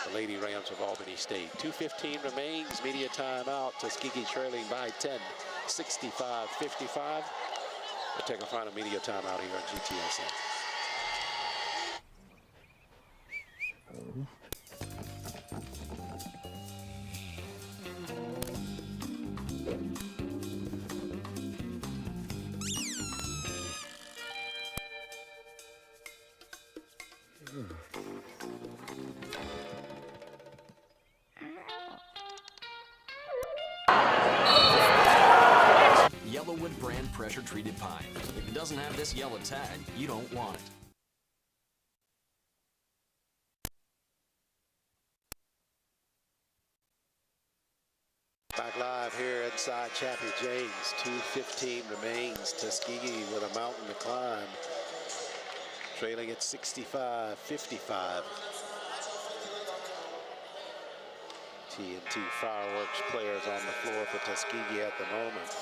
the Lady Rams of Albany State. 2:15 remains, media timeout. Tuskegee trailing by 10, 65-55. We'll take a final media timeout here on GTSA. Yellowwood brand pressure treated pine. If it doesn't have this yellow tag, you don't want it. Back live here inside Chappie James. 2:15 remains. Tuskegee with a mountain to climb. Trailing at 65-55. TNT Fireworks players on the floor for Tuskegee at the moment.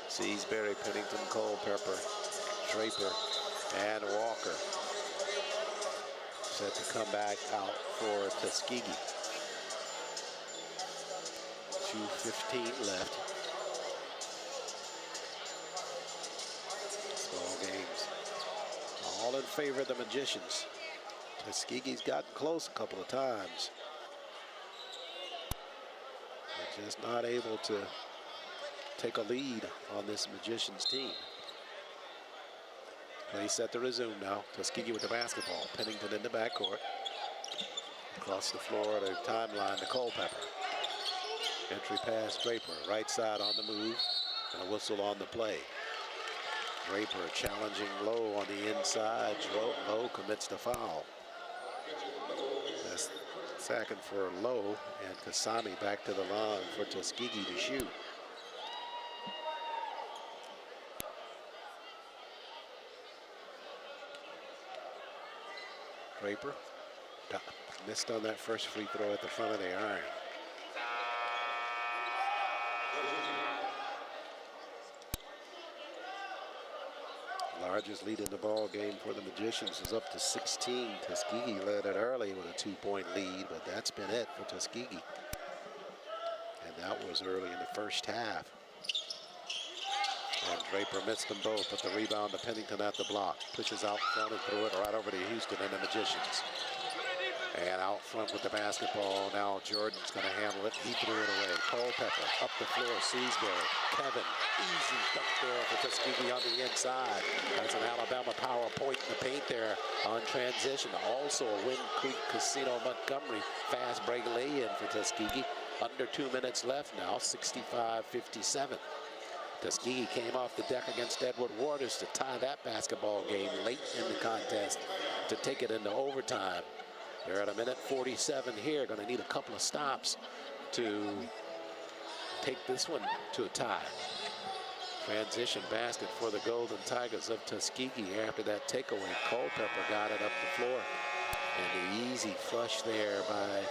Seasbury, Pennington, Culpepper, Draper, and Walker set to come back out for Tuskegee. 2:15 left. Ball games all in favor of the Magicians. Tuskegee's gotten close a couple of times. They're just not able to take a lead on this Magicians team. Play set to resume now. Tuskegee with the basketball. Pennington in the backcourt. Across the floor, the timeline to Culpepper. Entry pass Draper. Right side on the move. And a whistle on the play. Draper challenging Lowe on the inside. Lowe commits the foul. That's second for Lowe. And Kasami back to the line for Tuskegee to shoot. Draper missed on that first free throw at the front of the iron. Largest lead in the ball game for the Magicians is up to 16. Tuskegee led it early with a 2-point lead, but that's been it for Tuskegee. And that was early in the first half. And Draper missed them both, but the rebound to Pennington at the block. Pushes out front and threw it right over to Houston and the Magicians. And out front with the basketball. Now Jordan's going to handle it. He threw it away. Culpepper up the floor. Seasbury. Kevin. Easy dunk there for Tuskegee on the inside. That's an Alabama power point in the paint there on transition. Also a Wind Creek Casino Montgomery fast break lay-in for Tuskegee. Under 2 minutes left now. 65-57. Tuskegee came off the deck against Edward Waters to tie that basketball game late in the contest to take it into overtime. They're at a minute 47 here. Going to need a couple of stops to take this one to a tie. Transition basket for the Golden Tigers of Tuskegee after that takeaway. Culpepper got it up the floor. And the easy flush there by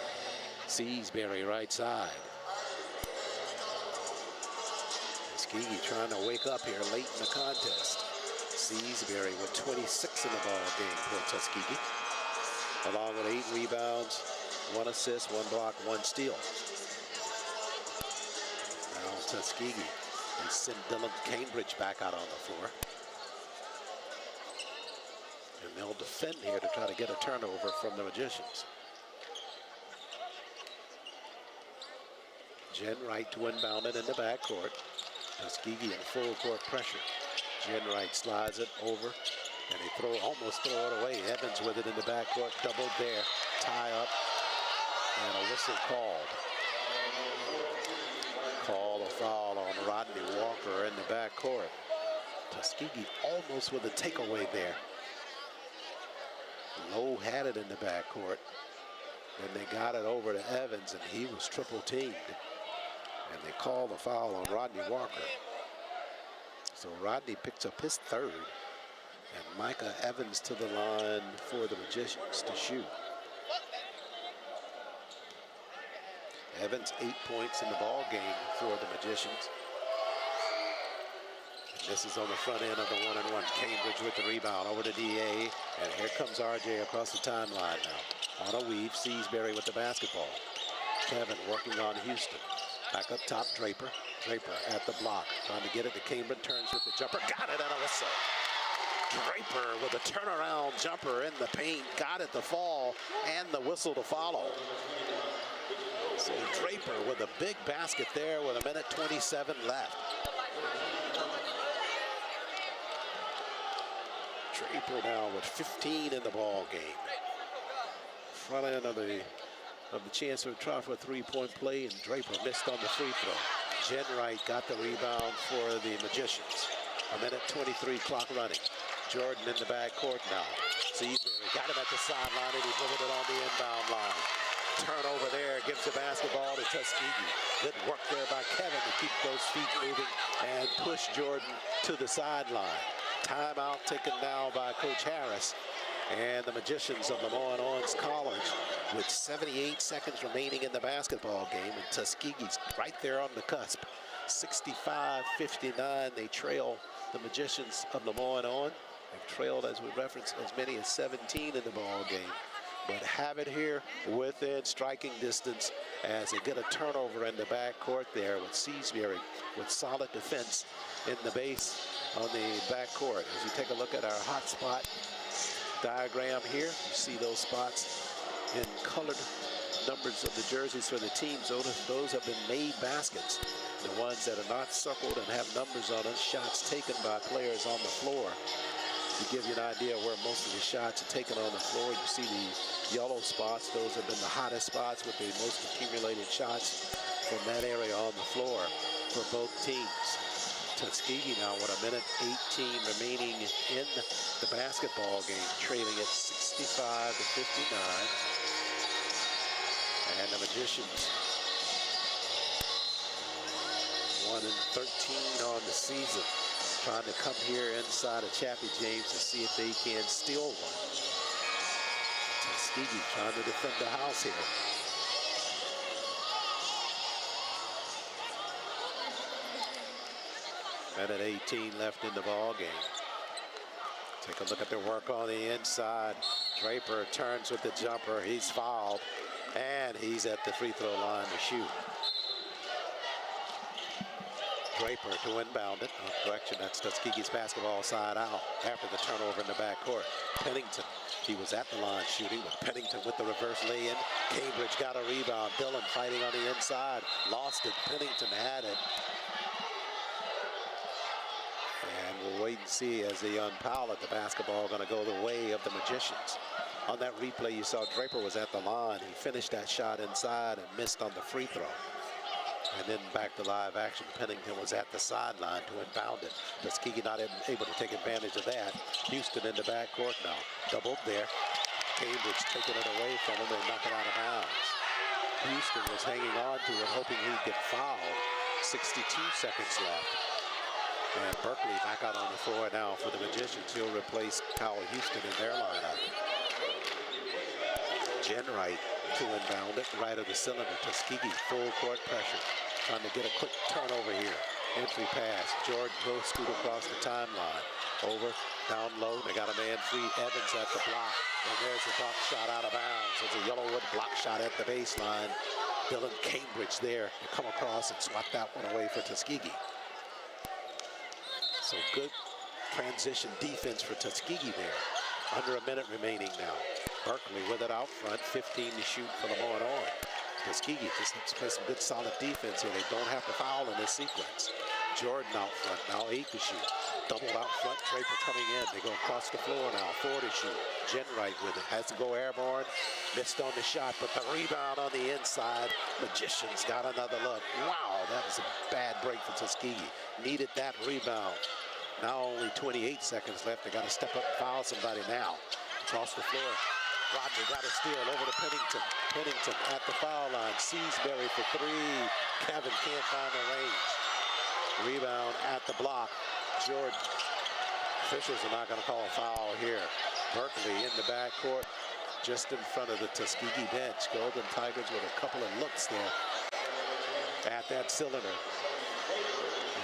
Seasbury right side. Tuskegee trying to wake up here late in the contest. Seasbury with 26 in the ball game for Tuskegee, along with 8 rebounds, 1 assist, 1 block, 1 steal. Now Tuskegee, they send Dylan Cambridge back out on the floor. And they'll defend here to try to get a turnover from the Magicians. Jen Wright to inbound it in the backcourt. Tuskegee in full court pressure. Jen Wright slides it over, and they almost throw it away. Evans with it in the backcourt, doubled there, tie up, and a whistle called. Call a foul on Rodney Walker in the backcourt. Tuskegee almost with a takeaway there. Lowe had it in the backcourt, and they got it over to Evans, and he was triple teamed. And they call the foul on Rodney Walker. So Rodney picks up his 3rd. And Micah Evans to the line for the Magicians to shoot. Evans 8 points in the ball game for the Magicians. This is on the front end of the one-and-one. Cambridge with the rebound over to DA. And here comes RJ across the timeline now. On a weave, Seasbury with the basketball. Kevin working on Houston. Back up top, Draper. Draper at the block. Trying to get it to Cambridge. Turns with the jumper. Got it, and a whistle. Draper with a turnaround jumper in the paint. Got it to fall, and the whistle to follow. So Draper with a big basket there with 1:27 left. Draper now with 15 in the ball game. Front end of the chance to try for a three-point play, and Draper missed on the free throw. Jenwright got the rebound for the Magicians. 1:23 clock running. Jordan in the backcourt now. Seasbury got him at the sideline, and he delivered it on the inbound line. Turnover there, gives the basketball to Tuskegee. Good work there by Kevin to keep those feet moving and push Jordan to the sideline. Timeout taken now by Coach Harris and the Magicians of LeMoyne-Owen College with 78 seconds remaining in the basketball game, and Tuskegee's right there on the cusp. 65-59, they trail the Magicians of LeMoyne-Owen. They've trailed, as we referenced, as many as 17 in the ball game, but have it here within striking distance as they get a turnover in the backcourt there with Seasbury with solid defense in the base on the backcourt. As you take a look at our hotspot diagram here, you see those spots in colored numbers of the jerseys for the teams. Those have been made baskets. The ones that are not circled and have numbers on them, shots taken by players on the floor. To give you an idea where most of the shots are taken on the floor, you see the yellow spots. Those have been the hottest spots with the most accumulated shots from that area on the floor for both teams. Tuskegee now with 1:18 remaining in the basketball game, trailing at 65-59. And the Magicians 1-13 on the season, trying to come here inside of Chappie, James, to see if they can steal one. Tuskegee trying to defend the house here. Minute 18 left in the ball game. Take a look at their work on the inside. Draper turns with the jumper. He's fouled, and he's at the free throw line to shoot. Draper to inbound it. Oh, correction, that's Tuskegee's basketball side out after the turnover in the backcourt. Pennington, he was at the line shooting, but Pennington with the reverse lay-in. Cambridge got a rebound. Dillon fighting on the inside. Lost it. Pennington had it. And we'll wait and see as they unpile it. The basketball going to go the way of the Magicians. On that replay, you saw Draper was at the line. He finished that shot inside and missed on the free throw. And then back to live action, Pennington was at the sideline to inbound it. Tuskegee not able to take advantage of that. Houston in the backcourt now. Doubled there. Cambridge taking it away from him and knocking it out of bounds. Houston was hanging on to it, hoping he'd get fouled. 62 seconds left. And Berkeley back out on the floor now for the Magicians. He'll replace Kyle Houston in their lineup. Jenwright to inbound it, right of the cylinder. Tuskegee full court pressure, trying to get a quick turnover here. Entry pass. Jordan goes scoot across the timeline. Over, down low. They got a man free. Evans at the block, and there's a block shot out of bounds. There's a Yellowwood block shot at the baseline. Dylan Cambridge there to come across and swat that one away for Tuskegee. So good transition defense for Tuskegee there. Under a minute remaining now. Berkeley with it out front, 15 to shoot for LeMoyne-Owen. Tuskegee just has to play some good solid defense here. They don't have to foul in this sequence. Jordan out front, now 8 to shoot. Doubled out front, Draper coming in. They go across the floor now, 4 to shoot. Jenwright with it, has to go airborne. Missed on the shot, but the rebound on the inside. Magicians got another look. Wow, that was a bad break for Tuskegee. Needed that rebound. Now only 28 seconds left. They got to step up and foul somebody now. Across the floor. Rodney got a steal over to Pennington. Pennington at the foul line. Seasbury for 3. Kevin can't find the range. Rebound at the block. Jordan Officials are not going to call a foul here. Berkeley in the backcourt, just in front of the Tuskegee bench. Golden Tigers with a couple of looks there at that cylinder.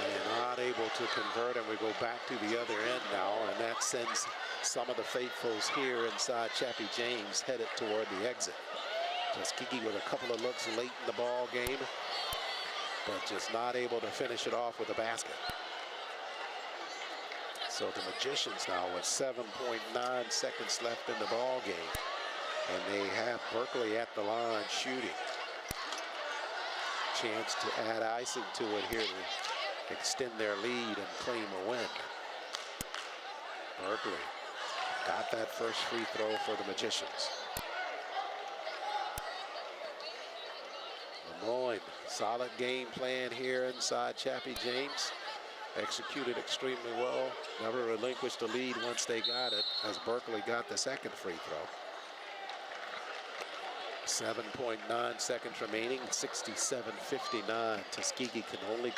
And not able to convert, and we go back to the other end now, and that sends some of the faithfuls here inside Chappie James headed toward the exit. Tuskegee with a couple of looks late in the ball game, but just not able to finish it off with a basket. So the Magicians now with 7.9 seconds left in the ball game, and they have Berkeley at the line shooting. Chance to add icing to it here to extend their lead and claim a win. Berkeley got that first free throw for the Magicians. LeMoyne, solid game plan here inside Chappie James. Executed extremely well. Never relinquished the lead once they got it, as Berkeley got the second free throw. 7.9 seconds remaining, 67-59. Tuskegee can only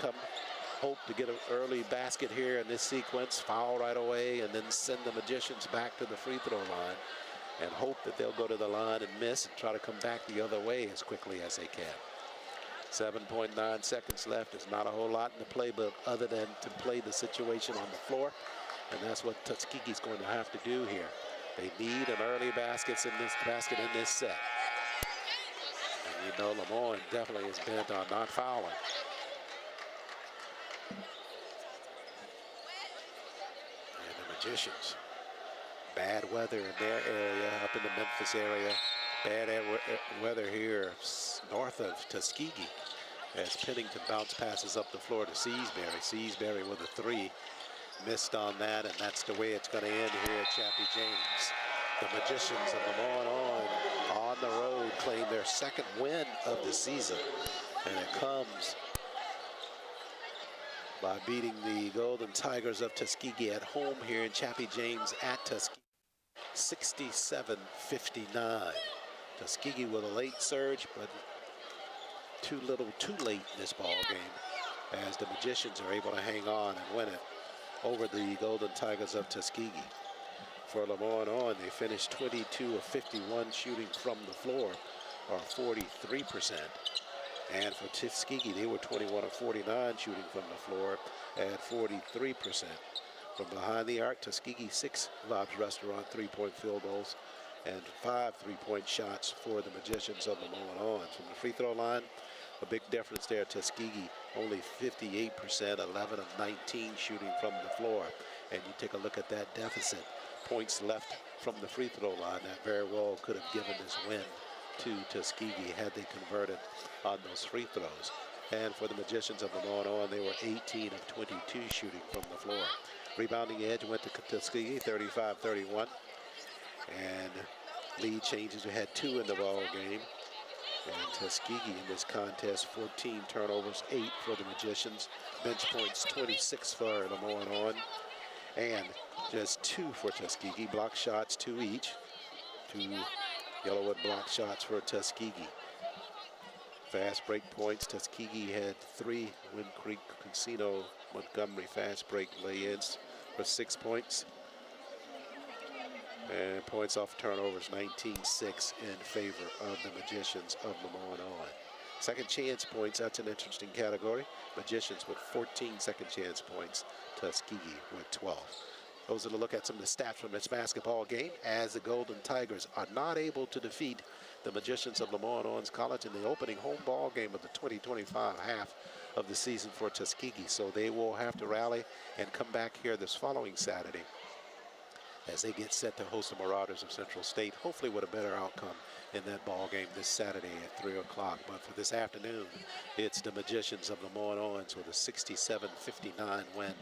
hope to get an early basket here in this sequence, foul right away, and then send the Magicians back to the free throw line and hope that they'll go to the line and miss and try to come back the other way as quickly as they can. 7.9 seconds left. Is not a whole lot in the playbook other than to play the situation on the floor, and that's what Tuskegee's going to have to do here. They need an early basket in this set. And you know LeMoyne definitely is bent on not fouling. And the Magicians, bad weather in their area, up in the Memphis area. Bad weather here north of Tuskegee as Pennington bounce passes up the floor to Seasbury. Seasbury with a three. Missed on that, and that's the way it's going to end here at Chappie James. The Magicians of LeMoyne-Owen on the road claim their second win of the season, and it comes by beating the Golden Tigers of Tuskegee at home here in Chappie James at Tuskegee, 67-59. Tuskegee with a late surge, but too little too late in this ball game, as the Magicians are able to hang on and win it over the Golden Tigers of Tuskegee. For LeMoyne-Owen, they finished 22 of 51 shooting from the floor, or 43%. And for Tuskegee, they were 21 of 49 shooting from the floor at 43%. From behind the arc, Tuskegee 6 Bob's Restaurant three-point field goals and 5 three-point shots for the Magicians of LeMoyne-Owen. From the free throw line, a big difference there. Tuskegee only 58%, 11 of 19 shooting from the floor. And you take a look at that deficit. Points left from the free throw line. That very well could have given this win to Tuskegee had they converted on those free throws. And for the Magicians of LeMoyne-Owen, they were 18 of 22 shooting from the floor. Rebounding edge went to Tuskegee, 35-31. And lead changes. We had 2 in the ball game. And Tuskegee in this contest, 14 turnovers, 8 for the Magicians. Bench points, 26 for LeMoyne-Owen. And just 2 for Tuskegee. Block shots, 2 each. 2 Yellowwood block shots for Tuskegee. Fast break points, Tuskegee had 3 Wind Creek Casino Montgomery fast break lay-ins for 6 points. And points off turnovers, 19-6 in favor of the Magicians of LeMoyne-Owen. Second chance points, that's an interesting category. Magicians with 14 second chance points, Tuskegee with 12. Those are the look at some of the stats from this basketball game, as the Golden Tigers are not able to defeat the Magicians of LeMoyne-Owen's College in the opening home ball game of the 2025 half of the season for Tuskegee. So they will have to rally and come back here this following Saturday as they get set to host the Marauders of Central State, hopefully with a better outcome in that ball game this Saturday at 3 o'clock. But for this afternoon, it's the Magicians of LeMoyne-Owens with a 67-59 win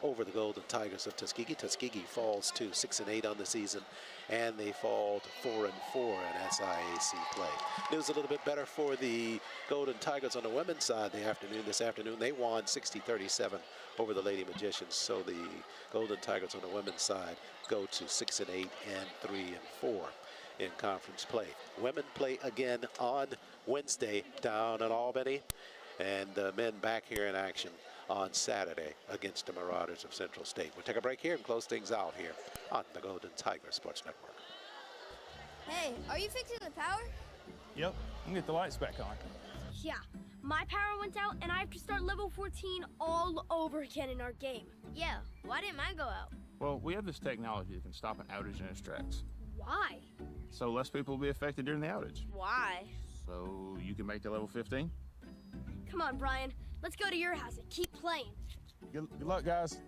over the Golden Tigers of Tuskegee. Tuskegee falls to 6-8 on the season, and they fall to 4-4 in SIAC play. News a little bit better for the Golden Tigers on the women's side this afternoon. They won 60-37 over the Lady Magicians. So the Golden Tigers on the women's side go to 6-8 and 3-4 in conference play. Women play again on Wednesday down in Albany. And men back here in action on Saturday against the Marauders of Central State. We'll take a break here and close things out here on the Golden Tiger Sports Network. Hey, are you fixing the power? Yep, I'm gonna get the lights back on. Yeah, my power went out and I have to start level 14 all over again in our game. Yeah, why didn't mine go out? Well, we have this technology that can stop an outage in its tracks. Why? So less people will be affected during the outage. Why? So you can make the level 15? Come on, Brian. Let's go to your house and keep playing. Good luck, guys.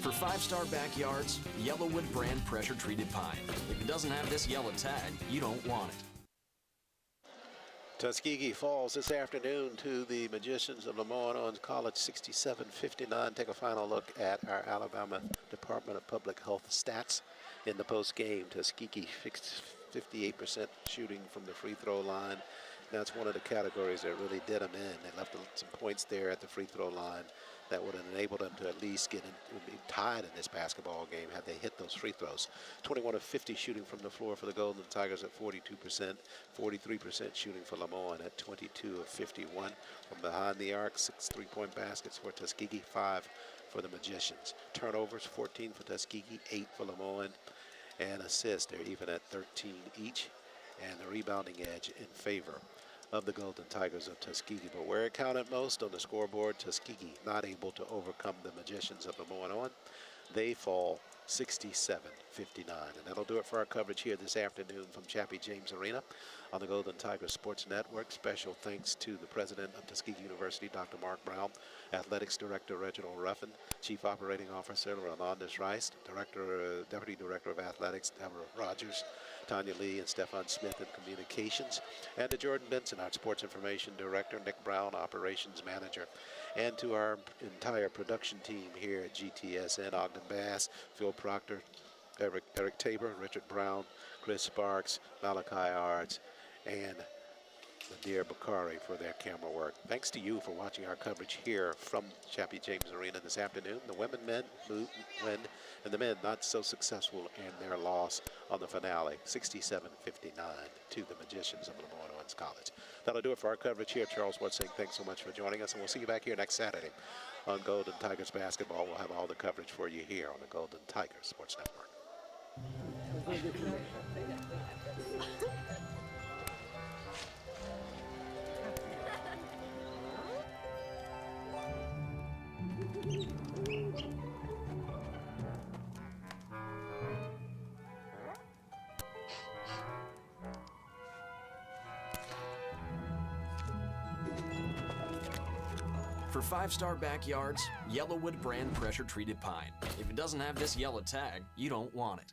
For 5-star backyards, Yellowwood brand pressure-treated pine. If it doesn't have this yellow tag, you don't want it. Tuskegee falls this afternoon to the Magicians of LeMoyne-Owen College 67-59. Take a final look at our Alabama Department of Public Health stats in the post-game. Tuskegee fixed 58% shooting from the free throw line. That's one of the categories that really did them in. They left some points there at the free throw line that would have enabled them to at least get be tied in this basketball game had they hit those free throws. 21 of 50 shooting from the floor for the Golden Tigers at 42%, 43% shooting for LeMoyne at 22 of 51. From behind the arc, 6 three-point baskets for Tuskegee, 5 for the Magicians. Turnovers, 14 for Tuskegee, 8 for LeMoyne, and assists, they're even at 13 each, and the rebounding edge in favor of the Golden Tigers of Tuskegee. But where it counted most on the scoreboard, Tuskegee not able to overcome the Magicians of LeMoyne-Owen. They fall 67-59. And that'll do it for our coverage here this afternoon from Chappie James Arena on the Golden Tiger Sports Network. Special thanks to the president of Tuskegee University, Dr. Mark Brown, Athletics Director Reginald Ruffin, Chief Operating Officer Rolandis Rice, Deputy Director of Athletics Deborah Rogers, Tanya Lee and Stefan Smith in Communications, and to Jordan Benson, our Sports Information Director, Nick Brown, Operations Manager, and to our entire production team here at GTSN, Ogden Bass, Phil Proctor, Eric Tabor, Richard Brown, Chris Sparks, Malachi Ards, and Nadir Bakari for their camera work. Thanks to you for watching our coverage here from Chappie James Arena this afternoon. The men win, and the men not so successful in their loss on the finale, 67-59 to the Magicians of LeMoyne-Owen College. That'll do it for our coverage here. Charles Wood saying thanks so much for joining us, and we'll see you back here next Saturday on Golden Tigers basketball. We'll have all the coverage for you here on the Golden Tigers Sports Network. For 5-star backyards, Yellowwood brand pressure-treated pine. If it doesn't have this yellow tag, you don't want it.